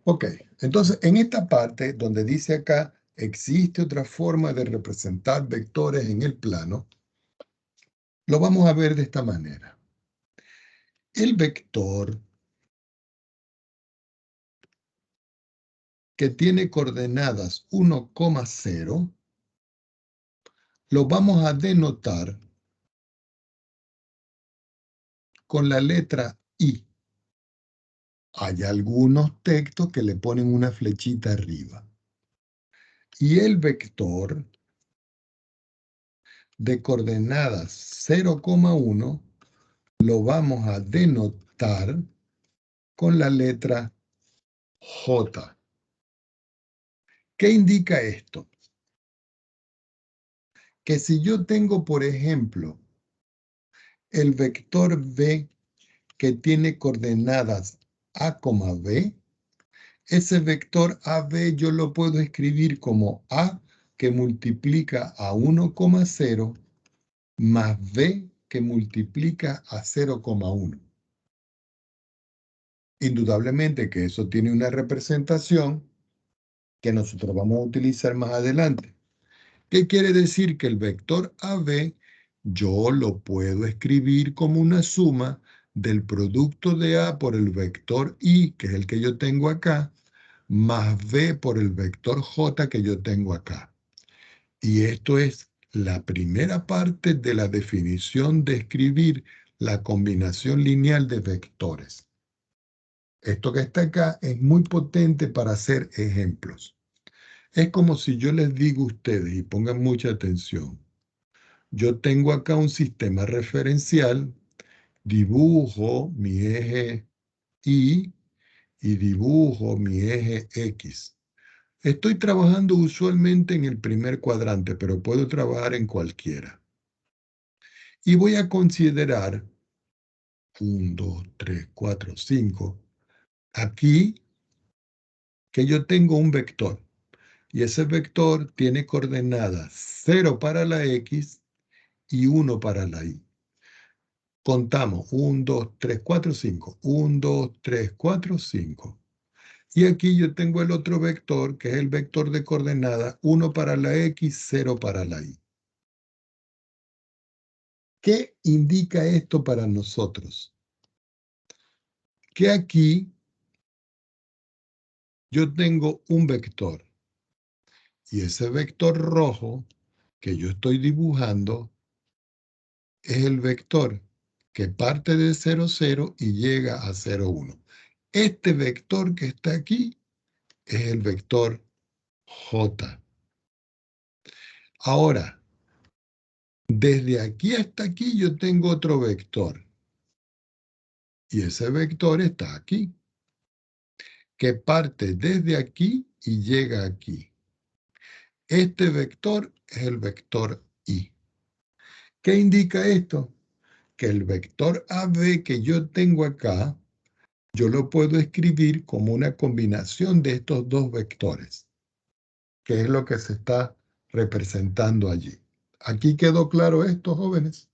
Ok, entonces en esta parte donde dice acá, existe otra forma de representar vectores en el plano, lo vamos a ver de esta manera. El vector que tiene coordenadas 1,0 lo vamos a denotar con la letra I. Hay algunos textos que le ponen una flechita arriba. Y el vector de coordenadas 0,1 lo vamos a denotar con la letra J. ¿Qué indica esto? Que si yo tengo, por ejemplo, el vector B que tiene coordenadas A, B, ese vector AB yo lo puedo escribir como A que multiplica a 1,0 más B que multiplica a 0,1. Indudablemente que eso tiene una representación que nosotros vamos a utilizar más adelante. ¿Qué quiere decir? Que el vector AB yo lo puedo escribir como una suma del producto de A por el vector I, que es el que yo tengo acá, más B por el vector J que yo tengo acá. Y esto es la primera parte de la definición de escribir la combinación lineal de vectores. Esto que está acá es muy potente para hacer ejemplos. Es como si yo les digo a ustedes, y pongan mucha atención, yo tengo acá un sistema referencial, dibujo mi eje Y y dibujo mi eje X. Estoy trabajando usualmente en el primer cuadrante, pero puedo trabajar en cualquiera. Y voy a considerar 1, 2, 3, 4, 5. Aquí que yo tengo un vector. Y ese vector tiene coordenadas 0 para la X y 1 para la Y. Contamos 1, 2, 3, 4, 5. 1, 2, 3, 4, 5. Y aquí yo tengo el otro vector, que es el vector de coordenadas 1 para la X, 0 para la Y. ¿Qué indica esto para nosotros? Que aquí yo tengo un vector. Y ese vector rojo que yo estoy dibujando es el vector que parte de 0, 0 y llega a 0, 1. Este vector que está aquí es el vector J. Ahora, desde aquí hasta aquí yo tengo otro vector. Y ese vector está aquí, que parte desde aquí y llega aquí. Este vector es el vector Y. ¿Qué indica esto? Que el vector AB que yo tengo acá, yo lo puedo escribir como una combinación de estos dos vectores, que es lo que se está representando allí. ¿Aquí quedó claro esto, jóvenes?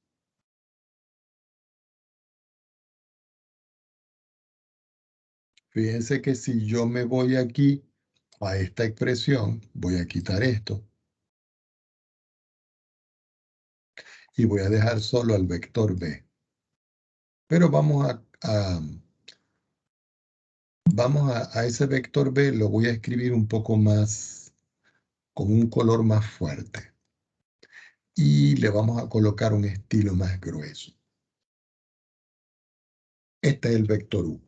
Fíjense que si yo me voy aquí a esta expresión, voy a quitar esto y voy a dejar solo al vector B. Pero vamos a ese vector B, lo voy a escribir un poco más, con un color más fuerte. Y le vamos a colocar un estilo más grueso. Este es el vector U.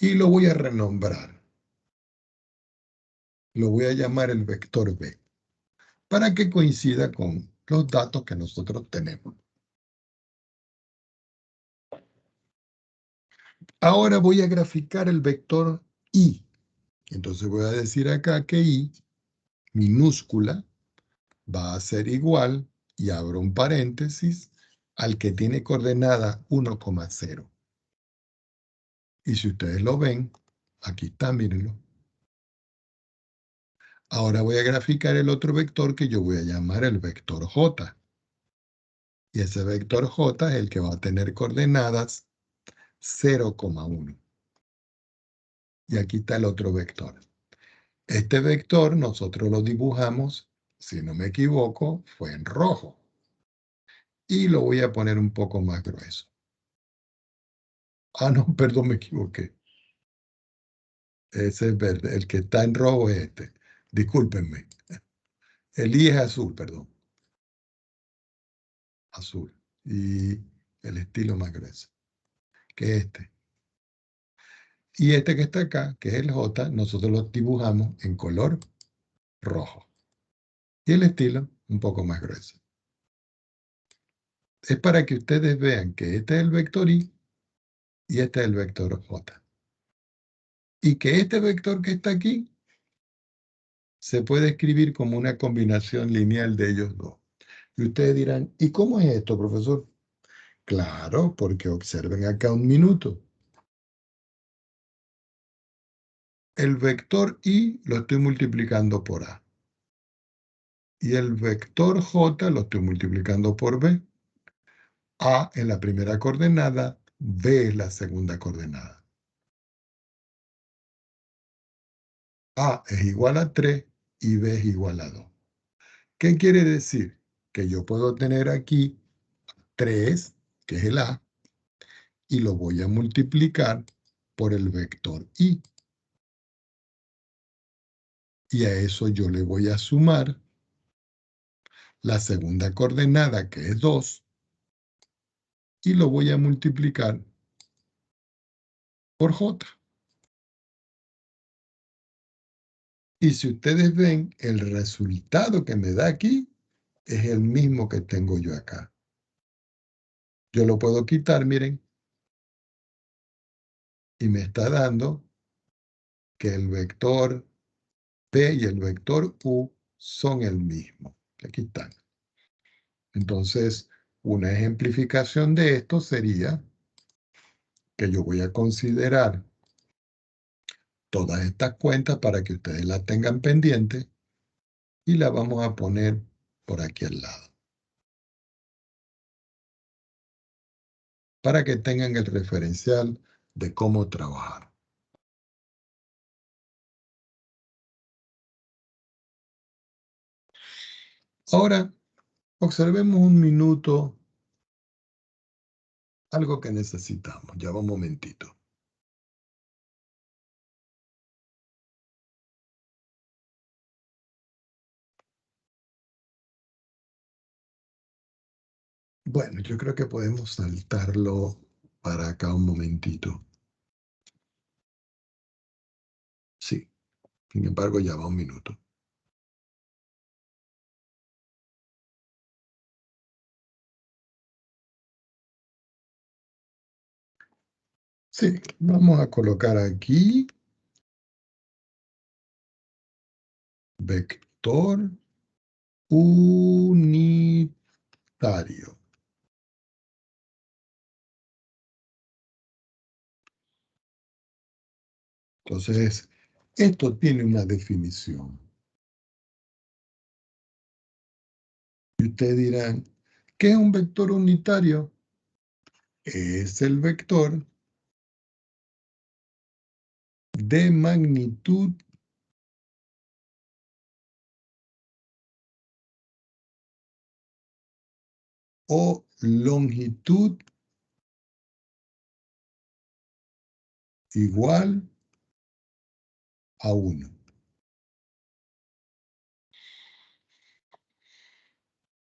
Y lo voy a renombrar. Lo voy a llamar el vector B, para que coincida con los datos que nosotros tenemos. Ahora voy a graficar el vector Y. Entonces voy a decir acá que Y, minúscula, va a ser igual, y abro un paréntesis, al que tiene coordenada 1,0. Y si ustedes lo ven, aquí está, mírenlo. Ahora voy a graficar el otro vector que yo voy a llamar el vector J. Y ese vector J es el que va a tener coordenadas 0,1. Y aquí está el otro vector. Este vector nosotros lo dibujamos, si no me equivoco, fue en rojo. Y lo voy a poner un poco más grueso. Ah, no, perdón, me equivoqué. Ese es verde. El que está en rojo es este. Discúlpenme. El I es azul, perdón. Azul. Y el estilo más grueso, que es este. Y este que está acá, que es el J, nosotros lo dibujamos en color rojo. Y el estilo un poco más grueso. Es para que ustedes vean que este es el vector Y y este es el vector J. Y que este vector que está aquí se puede escribir como una combinación lineal de ellos dos. Y ustedes dirán, ¿y cómo es esto, profesor? Claro, porque observen acá un minuto. El vector Y lo estoy multiplicando por A. Y el vector J lo estoy multiplicando por B. A es la primera coordenada, B es la segunda coordenada. A es igual a 3 y B es igual a 2. ¿Qué quiere decir? Que yo puedo tener aquí 3, que es el A, y lo voy a multiplicar por el vector Y. Y a eso yo le voy a sumar la segunda coordenada, que es 2, y lo voy a multiplicar por J. Y si ustedes ven, el resultado que me da aquí es el mismo que tengo yo acá. Yo lo puedo quitar, miren, y me está dando que el vector P y el vector U son el mismo. Aquí están. Entonces, una ejemplificación de esto sería que yo voy a considerar todas estas cuentas para que ustedes las tengan pendientes y las vamos a poner por aquí al lado. Para que tengan el referencial de cómo trabajar. Ahora, observemos un minuto algo que necesitamos. Ya va un momentito. Bueno, yo creo que podemos saltarlo para acá un momentito. Sí, sin embargo ya va un minuto. Sí, vamos a colocar aquí vector unitario. Entonces, esto tiene una definición. Y ustedes dirán, ¿qué es un vector unitario? Es el vector de magnitud o longitud igual a 1.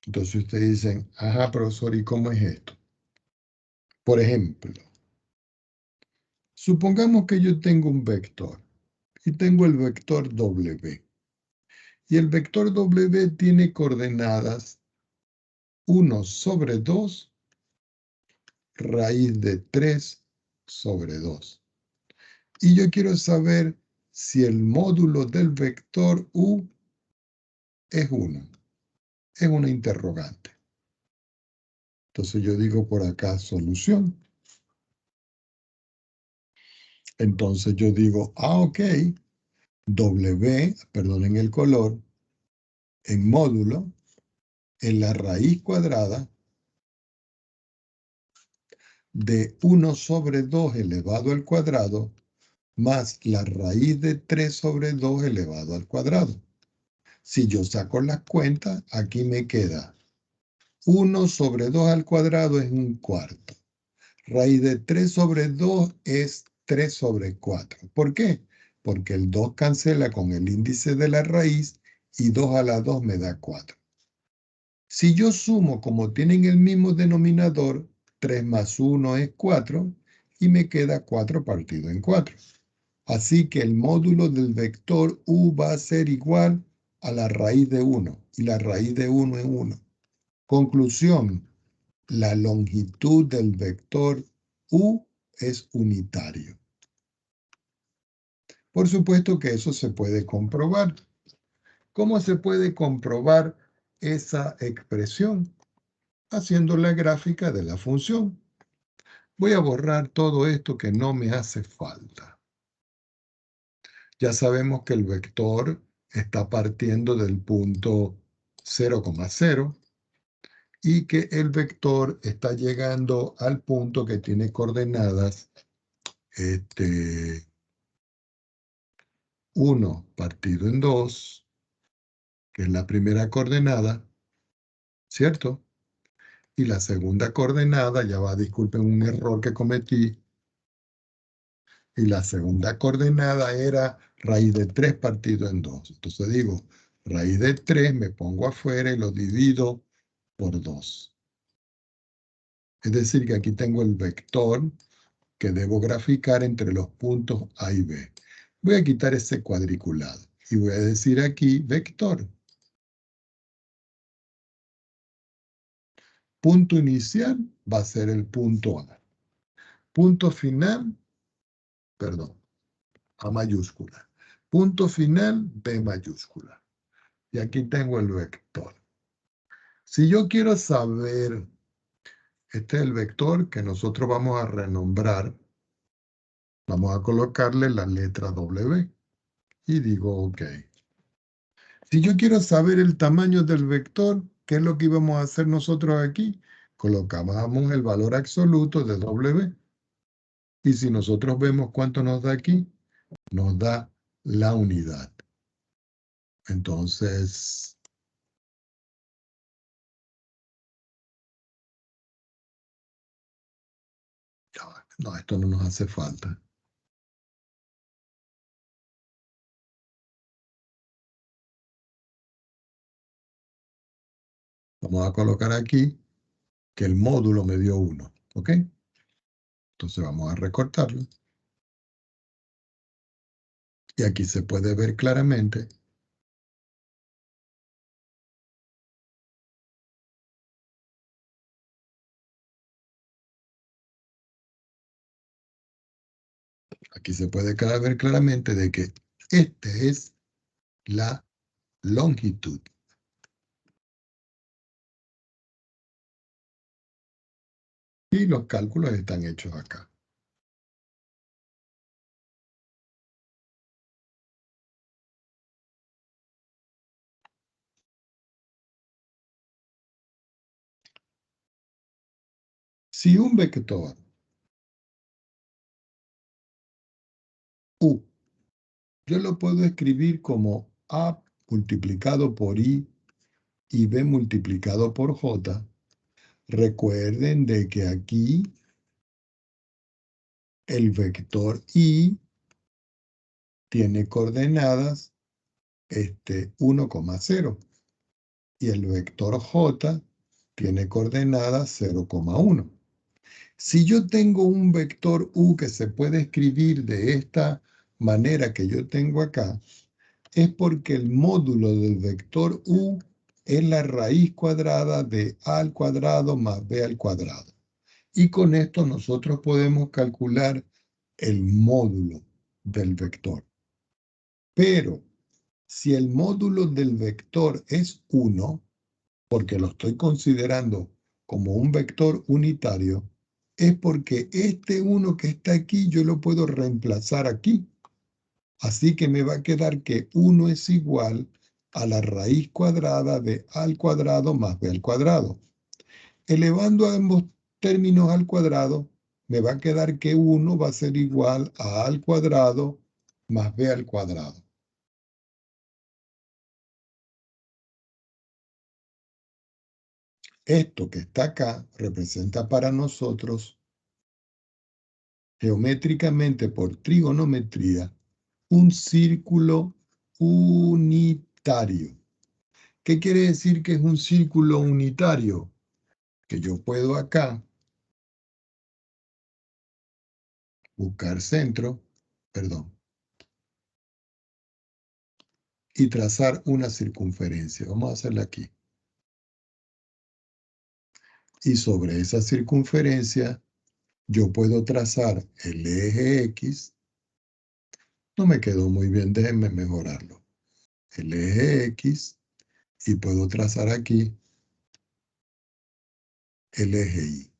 Entonces ustedes dicen, ajá, profesor, ¿y cómo es esto? Por ejemplo, supongamos que yo tengo un vector y tengo el vector W. Y el vector W tiene coordenadas 1 sobre 2 raíz de 3 sobre 2. Y yo quiero saber si el módulo del vector U es 1. Es una interrogante. Entonces yo digo por acá solución. Entonces yo digo, ok, W, perdonen el color, en módulo, en la raíz cuadrada de 1 sobre 2 elevado al cuadrado más la raíz de 3 sobre 2 elevado al cuadrado. Si yo saco las cuentas, aquí me queda 1 sobre 2 al cuadrado es 1/4. Raíz de 3 sobre 2 es 3 sobre 4. ¿Por qué? Porque el 2 cancela con el índice de la raíz y 2 a la 2 me da 4. Si yo sumo, como tienen el mismo denominador, 3 más 1 es 4 y me queda 4 partido en 4. Así que el módulo del vector U va a ser igual a la raíz de 1 y la raíz de 1 es 1. Conclusión, la longitud del vector U es unitario. Por supuesto que eso se puede comprobar. ¿Cómo se puede comprobar esa expresión? Haciendo la gráfica de la función. Voy a borrar todo esto que no me hace falta. Ya sabemos que el vector está partiendo del punto 0,0 y que el vector está llegando al punto que tiene coordenadas 1 partido en 2, que es la primera coordenada, ¿cierto? Y la segunda coordenada, ya va, disculpen un error que cometí, y la segunda coordenada era raíz de 3 partido en 2. Entonces digo, raíz de 3 me pongo afuera y lo divido por 2. Es decir, que aquí tengo el vector que debo graficar entre los puntos A y B. Voy a quitar ese cuadriculado y voy a decir aquí vector. Punto inicial va a ser el punto A. Punto final, perdón, A mayúscula. Punto final, B mayúscula. Y aquí tengo el vector. Si yo quiero saber, este es el vector que nosotros vamos a renombrar. Vamos a colocarle la letra W. Y digo OK. Si yo quiero saber el tamaño del vector, ¿qué es lo que íbamos a hacer nosotros aquí? Colocábamos el valor absoluto de W. Y si nosotros vemos cuánto nos da aquí, nos da la unidad. Entonces, no, esto no nos hace falta. Vamos a colocar aquí que el módulo me dio 1, ¿ok? Entonces vamos a recortarlo. Y aquí se puede ver claramente ver claramente de que este es la longitud. Y los cálculos están hechos acá. Si un vector U, yo lo puedo escribir como A multiplicado por I y B multiplicado por J, recuerden de que aquí el vector I tiene coordenadas 1,0 y el vector J tiene coordenadas 0,1. Si yo tengo un vector U que se puede escribir de esta manera que yo tengo acá, es porque el módulo del vector U es la raíz cuadrada de A al cuadrado más B al cuadrado. Y con esto nosotros podemos calcular el módulo del vector. Pero si el módulo del vector es 1, porque lo estoy considerando como un vector unitario, es porque este 1 que está aquí yo lo puedo reemplazar aquí. Así que me va a quedar que 1 es igual a la raíz cuadrada de A al cuadrado más B al cuadrado. Elevando ambos términos al cuadrado, me va a quedar que 1 va a ser igual a A al cuadrado más B al cuadrado. Esto que está acá representa para nosotros, geométricamente por trigonometría, un círculo unitario. ¿Qué quiere decir que es un círculo unitario? Que yo puedo acá buscar centro, y trazar una circunferencia. Vamos a hacerla aquí. Y sobre esa circunferencia yo puedo trazar el eje X. No me quedó muy bien, déjenme mejorarlo. El eje X y puedo trazar aquí el eje Y.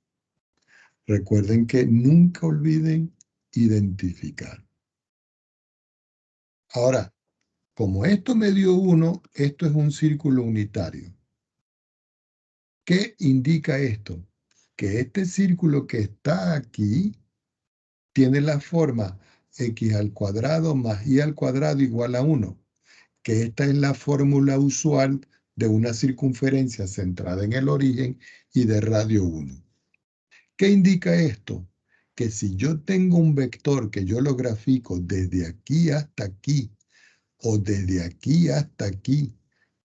Recuerden que nunca olviden identificar. Ahora, como esto me dio 1, esto es un círculo unitario. ¿Qué indica esto? Que este círculo que está aquí tiene la forma x al cuadrado más y al cuadrado igual a 1, que esta es la fórmula usual de una circunferencia centrada en el origen y de radio 1. ¿Qué indica esto? Que si yo tengo un vector que yo lo grafico desde aquí hasta aquí, o desde aquí hasta aquí,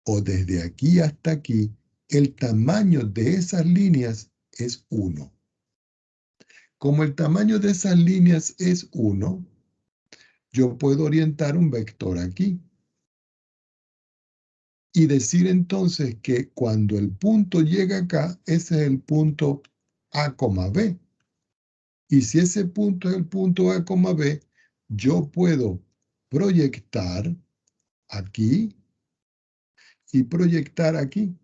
o desde aquí hasta aquí, el tamaño de esas líneas es 1. Como el tamaño de esas líneas es 1, yo puedo orientar un vector aquí. Y decir entonces que cuando el punto llega acá, ese es el punto A, B. Y si ese punto es el punto A, B, yo puedo proyectar aquí y proyectar aquí.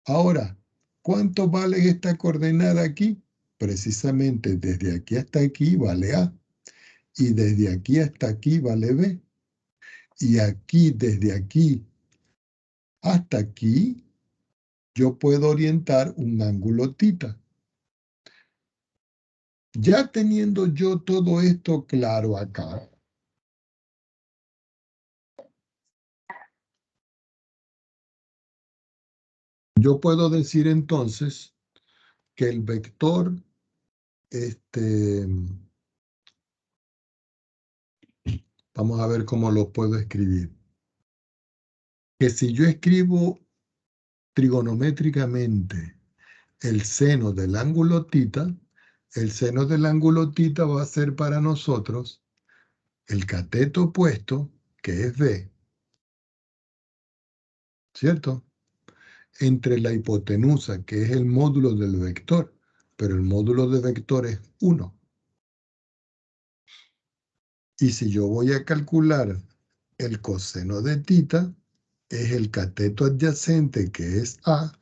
Ahora, ¿cuánto vale esta coordenada aquí? Precisamente desde aquí hasta aquí vale A. Y desde aquí hasta aquí vale B. Y aquí, desde aquí hasta aquí, yo puedo orientar un ángulo θ. Ya teniendo yo todo esto claro acá, yo puedo decir entonces que el vector, vamos a ver cómo lo puedo escribir. Que si yo escribo trigonométricamente el seno del ángulo θ, el seno del ángulo θ va a ser para nosotros el cateto opuesto, que es B, ¿cierto? Entre la hipotenusa, que es el módulo del vector, pero el módulo del vector es 1. Y si yo voy a calcular el coseno de θ, es el cateto adyacente, que es A,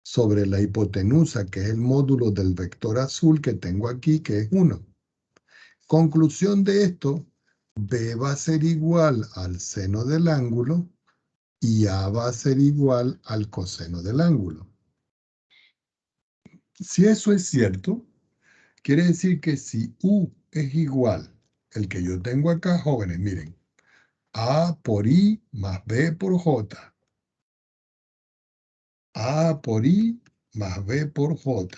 sobre la hipotenusa, que es el módulo del vector azul que tengo aquí, que es 1. Conclusión de esto, B va a ser igual al seno del ángulo y A va a ser igual al coseno del ángulo. Si eso es cierto, quiere decir que si U es igual, el que yo tengo acá, jóvenes, miren, A por I más B por J. A por I más B por J.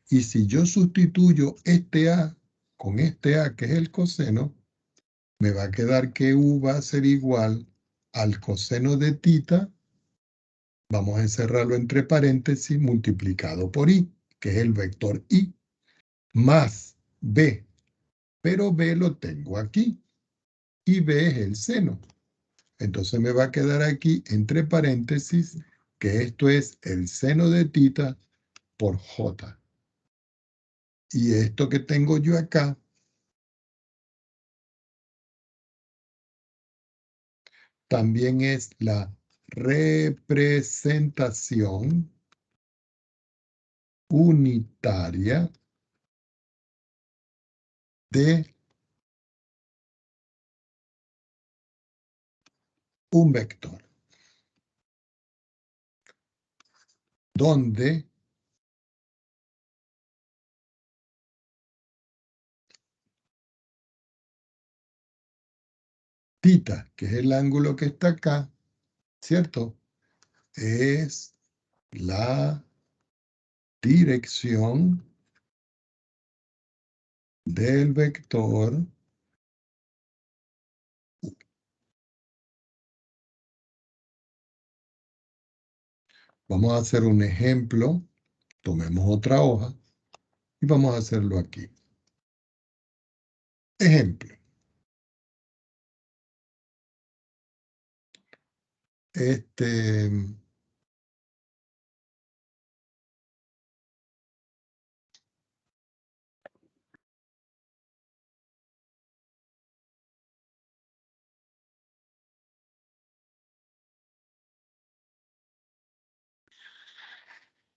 Y si yo sustituyo este A con este A, que es el coseno, me va a quedar que U va a ser igual al coseno de θ, vamos a encerrarlo entre paréntesis, multiplicado por I, que es el vector I, más B. Pero B lo tengo aquí, y B es el seno. Entonces me va a quedar aquí entre paréntesis que esto es el seno de θ por J. Y esto que tengo yo acá también es la representación unitaria de un vector, donde θ, que es el ángulo que está acá, ¿cierto? Es la dirección del vector . Vamos a hacer un ejemplo. Tomemos otra hoja y vamos a hacerlo aquí. Ejemplo.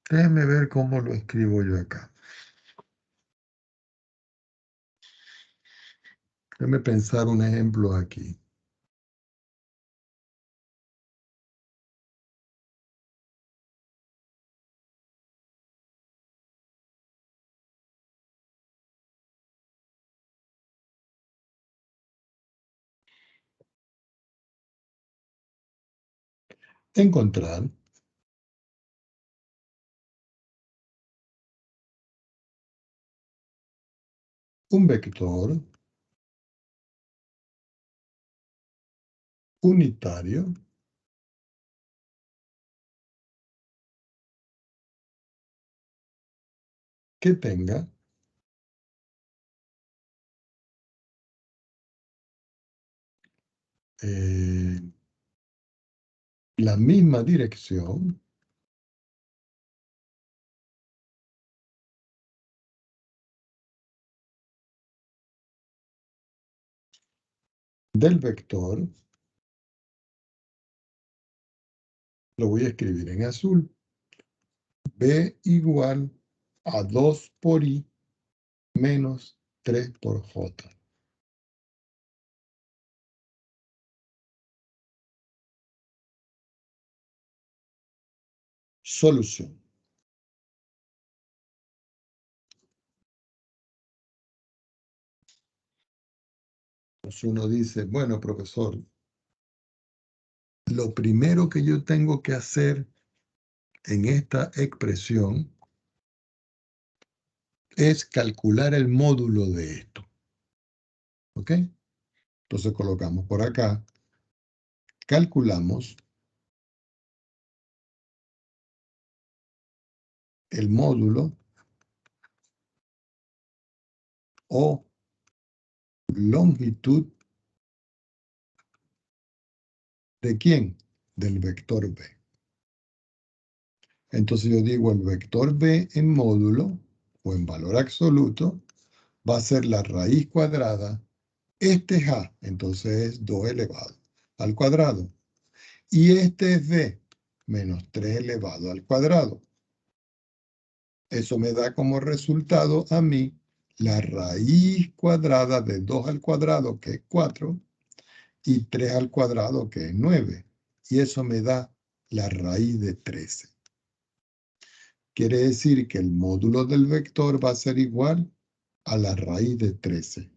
Déjenme ver cómo lo escribo yo acá. Déjenme pensar un ejemplo aquí. Encontrar un vector unitario que tenga la misma dirección del vector, lo voy a escribir en azul, B igual a 2 por I menos 3 por J. Solución. Entonces uno dice, bueno, profesor, lo primero que yo tengo que hacer en esta expresión es calcular el módulo de esto. ¿Ok? Entonces colocamos por acá, calculamos el módulo o longitud ¿de quién? Del vector B. Entonces yo digo el vector B en módulo o en valor absoluto va a ser la raíz cuadrada. Este es A, entonces es 2 elevado al cuadrado. Y este es B, menos 3 elevado al cuadrado. Eso me da como resultado a mí la raíz cuadrada de 2 al cuadrado, que es 4, y 3 al cuadrado, que es 9. Y eso me da la raíz de 13. Quiere decir que el módulo del vector va a ser igual a la raíz de 13.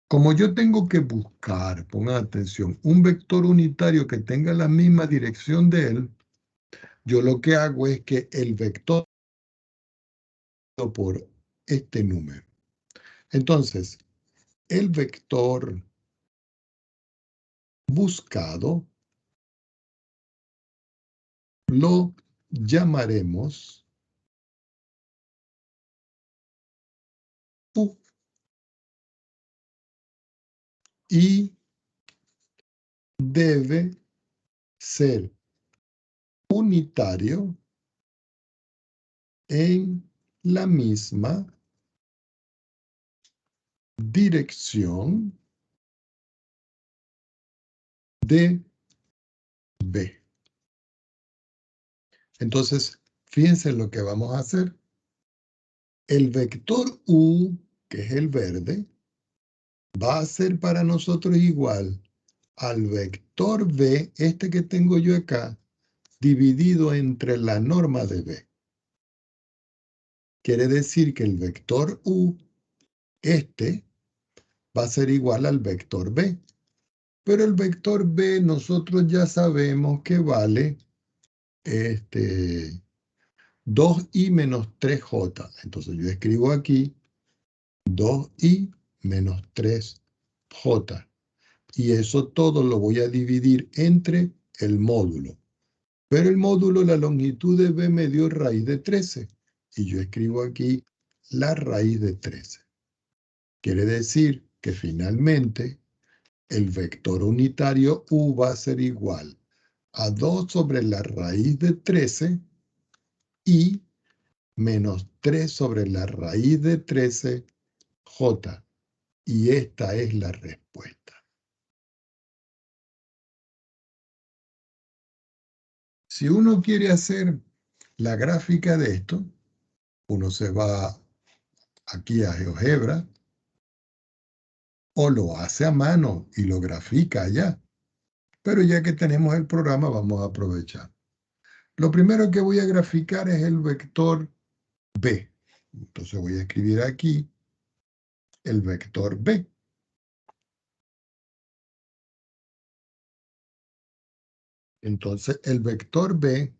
Como yo tengo que buscar, pongan atención, un vector unitario que tenga la misma dirección de él, yo lo que hago es que el vector por este número. Entonces, el vector buscado lo llamaremos U y debe ser unitario en la misma dirección de B. Entonces, fíjense lo que vamos a hacer. El vector U, que es el verde, va a ser para nosotros igual al vector B, este que tengo yo acá, dividido entre la norma de B. Quiere decir que el vector U, este, va a ser igual al vector B. Pero el vector B nosotros ya sabemos que vale 2i menos 3j. Entonces yo escribo aquí 2i menos 3j. Y eso todo lo voy a dividir entre el módulo. Pero el módulo, la longitud de B me dio raíz de 13. Y yo escribo aquí la raíz de 13. Quiere decir que finalmente el vector unitario U va a ser igual a 2 sobre la raíz de 13 y menos 3 sobre la raíz de 13 J. Y esta es la respuesta. Si uno quiere hacer la gráfica de esto, uno se va aquí a GeoGebra o lo hace a mano y lo grafica allá. Pero ya que tenemos el programa, vamos a aprovechar. Lo primero que voy a graficar es el vector B. Entonces voy a escribir aquí el vector B. Entonces el vector B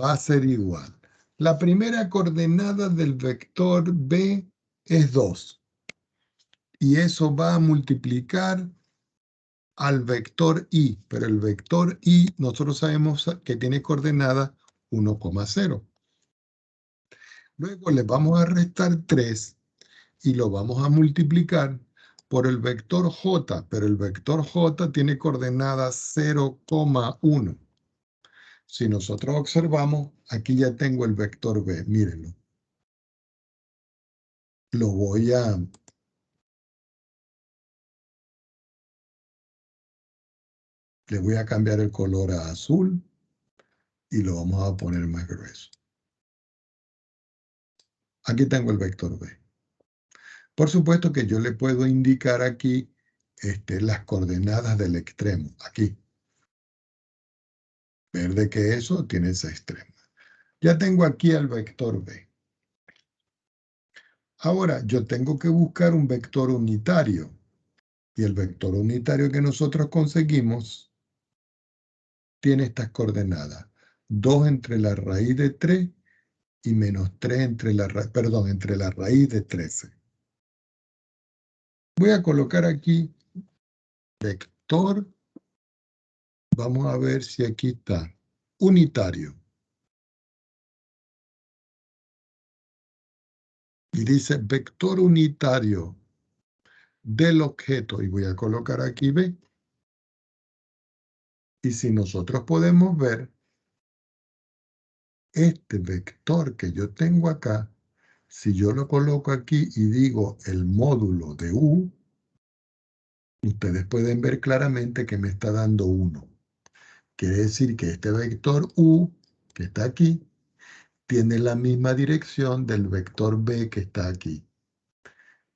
va a ser igual. La primera coordenada del vector B es 2. Y eso va a multiplicar al vector I. Pero el vector I nosotros sabemos que tiene coordenada 1,0. Luego le vamos a restar 3 y lo vamos a multiplicar por el vector J. Pero el vector J tiene coordenada 0,1. Si nosotros observamos, aquí ya tengo el vector B, mírenlo. Le voy a cambiar el color a azul y lo vamos a poner más grueso. Aquí tengo el vector B. Por supuesto que yo le puedo indicar aquí las coordenadas del extremo, aquí. Verde que eso tiene esa extrema. Ya tengo aquí el vector B. Ahora, yo tengo que buscar un vector unitario. Y el vector unitario que nosotros conseguimos tiene estas coordenadas. 2 entre la raíz de 3 y menos 3 entre la raíz de 13. Voy a colocar aquí vector. Vamos a ver si aquí está. Unitario. Y dice vector unitario del objeto. Y voy a colocar aquí B. Y si nosotros podemos ver, este vector que yo tengo acá, si yo lo coloco aquí y digo el módulo de U, ustedes pueden ver claramente que me está dando 1. Quiere decir que este vector U, que está aquí, tiene la misma dirección del vector B que está aquí.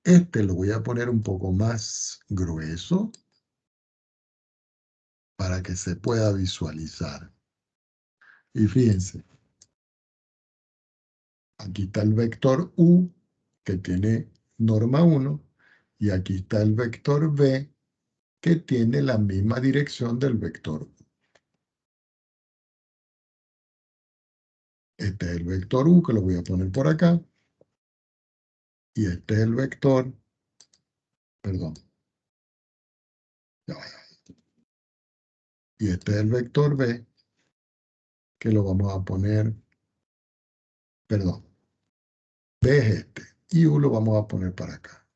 Este lo voy a poner un poco más grueso para que se pueda visualizar. Y fíjense, aquí está el vector U, que tiene norma 1, y aquí está el vector B, que tiene la misma dirección del vector U. Este es el vector U, que lo voy a poner por acá. Y este es el vector, perdón. Ya vaya. Y este es el vector B, que lo vamos a poner, perdón. B es este. Y U lo vamos a poner para acá.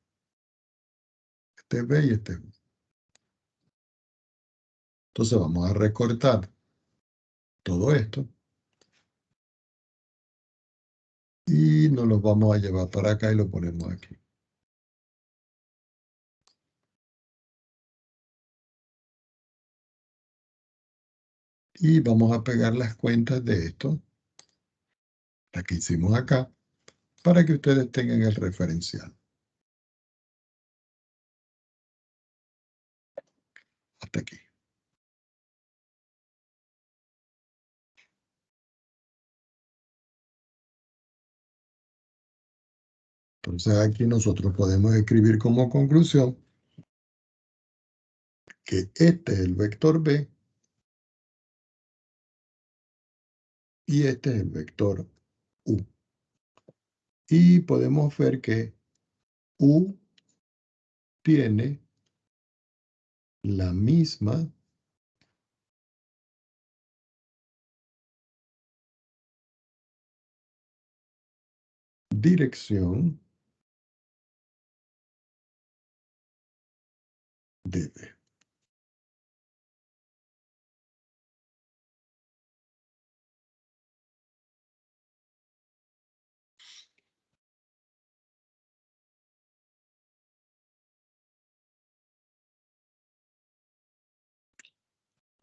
Este es B y este es U. Entonces vamos a recortar todo esto. Y nos lo vamos a llevar para acá y lo ponemos aquí. Y vamos a pegar las cuentas de esto, la que hicimos acá, para que ustedes tengan el referencial. Hasta aquí. Entonces aquí nosotros podemos escribir como conclusión que este es el vector B y este es el vector U. Y podemos ver que U tiene la misma dirección de B.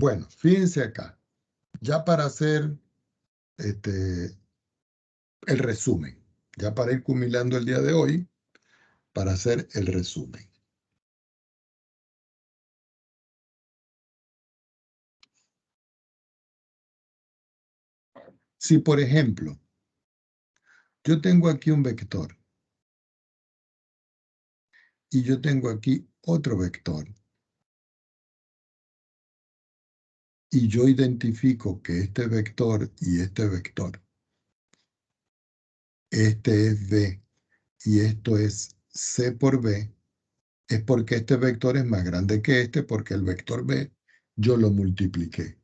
Bueno, fíjense acá. Ya para hacer el resumen, ya para ir culminando el día de hoy, para hacer el resumen. Si, por ejemplo, yo tengo aquí un vector y yo tengo aquí otro vector y yo identifico que este vector y este vector, este es B y esto es C por B, es porque este vector es más grande que este porque el vector B yo lo multipliqué.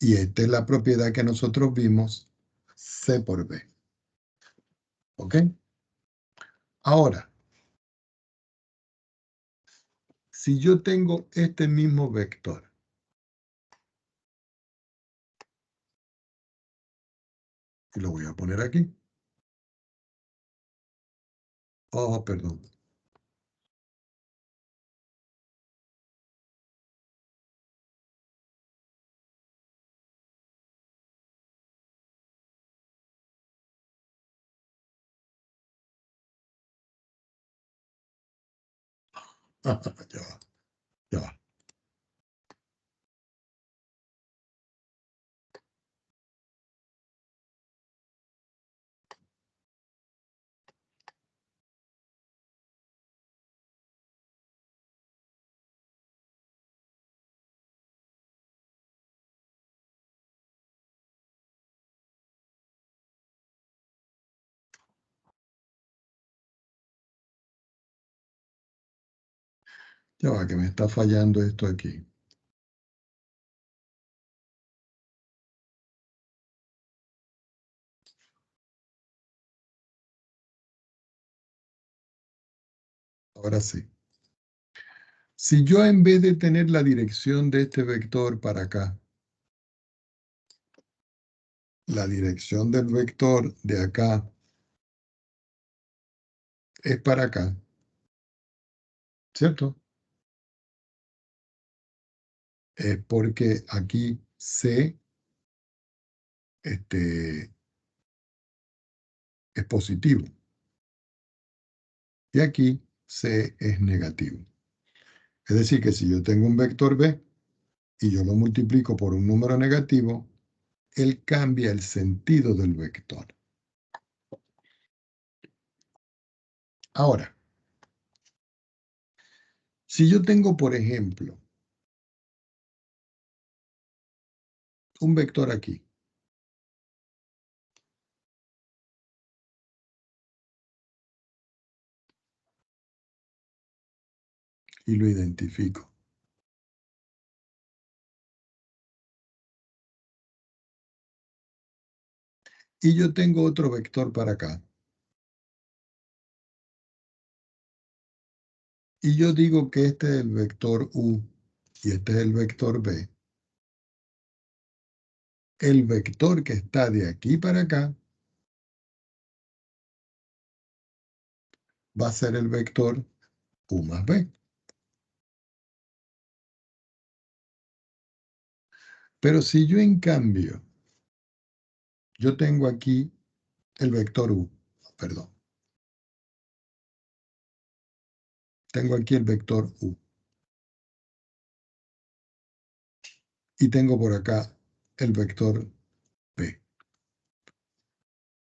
Y esta es la propiedad que nosotros vimos, C por B. ¿Ok? Ahora, si yo tengo este mismo vector, y lo voy a poner aquí. Oh, perdón. Ya va, ya va. Ya va, que me está fallando esto aquí. Ahora sí. Si yo en vez de tener la dirección de este vector para acá, la dirección del vector de acá es para acá, ¿cierto? Es porque aquí C es positivo y aquí C es negativo. Es decir, que si yo tengo un vector B y yo lo multiplico por un número negativo, él cambia el sentido del vector. Ahora, si yo tengo, por ejemplo, un vector aquí, y lo identifico, y yo tengo otro vector para acá, y yo digo que este es el vector U y este es el vector B, el vector que está de aquí para acá va a ser el vector U más B. Pero si yo en cambio, yo tengo aquí el vector U, perdón, tengo aquí el vector U, y tengo por acá el vector B.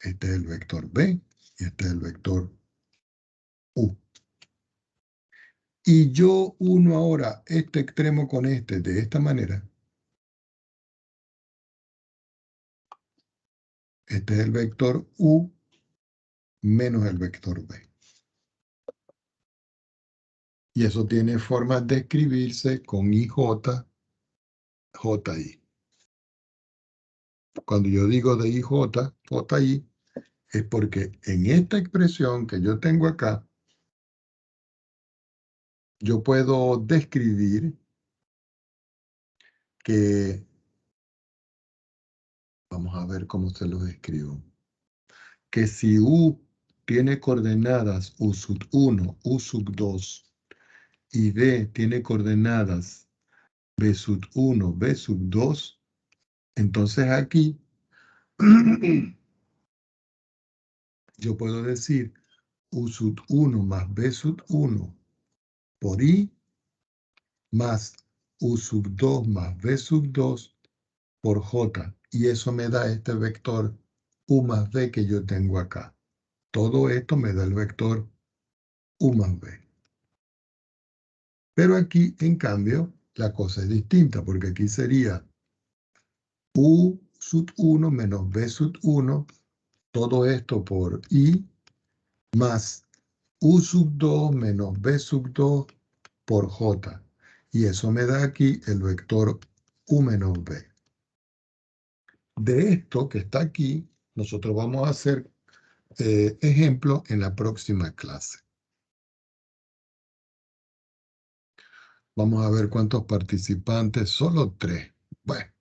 Este es el vector B y este es el vector U. Y yo uno ahora este extremo con este de esta manera. Este es el vector U menos el vector B. Y eso tiene formas de escribirse con IJ, JI. Cuando yo digo de IJ, JI, es porque en esta expresión que yo tengo acá, yo puedo describir que, vamos a ver cómo se lo escribo, que si U tiene coordenadas U sub 1, U sub 2, y B tiene coordenadas B sub 1, B sub 2, Entonces aquí yo puedo decir U sub 1 más B sub 1 por I más U sub 2 más B sub 2 por J. Y eso me da este vector U más B que yo tengo acá. Todo esto me da el vector U más B. Pero aquí, en cambio, la cosa es distinta, porque aquí sería U sub 1 menos B sub 1, todo esto por I, más U sub 2 menos B sub 2 por J. Y eso me da aquí el vector U menos B. De esto que está aquí, nosotros vamos a hacer ejemplo en la próxima clase. Vamos a ver cuántos participantes, solo 3. Bueno.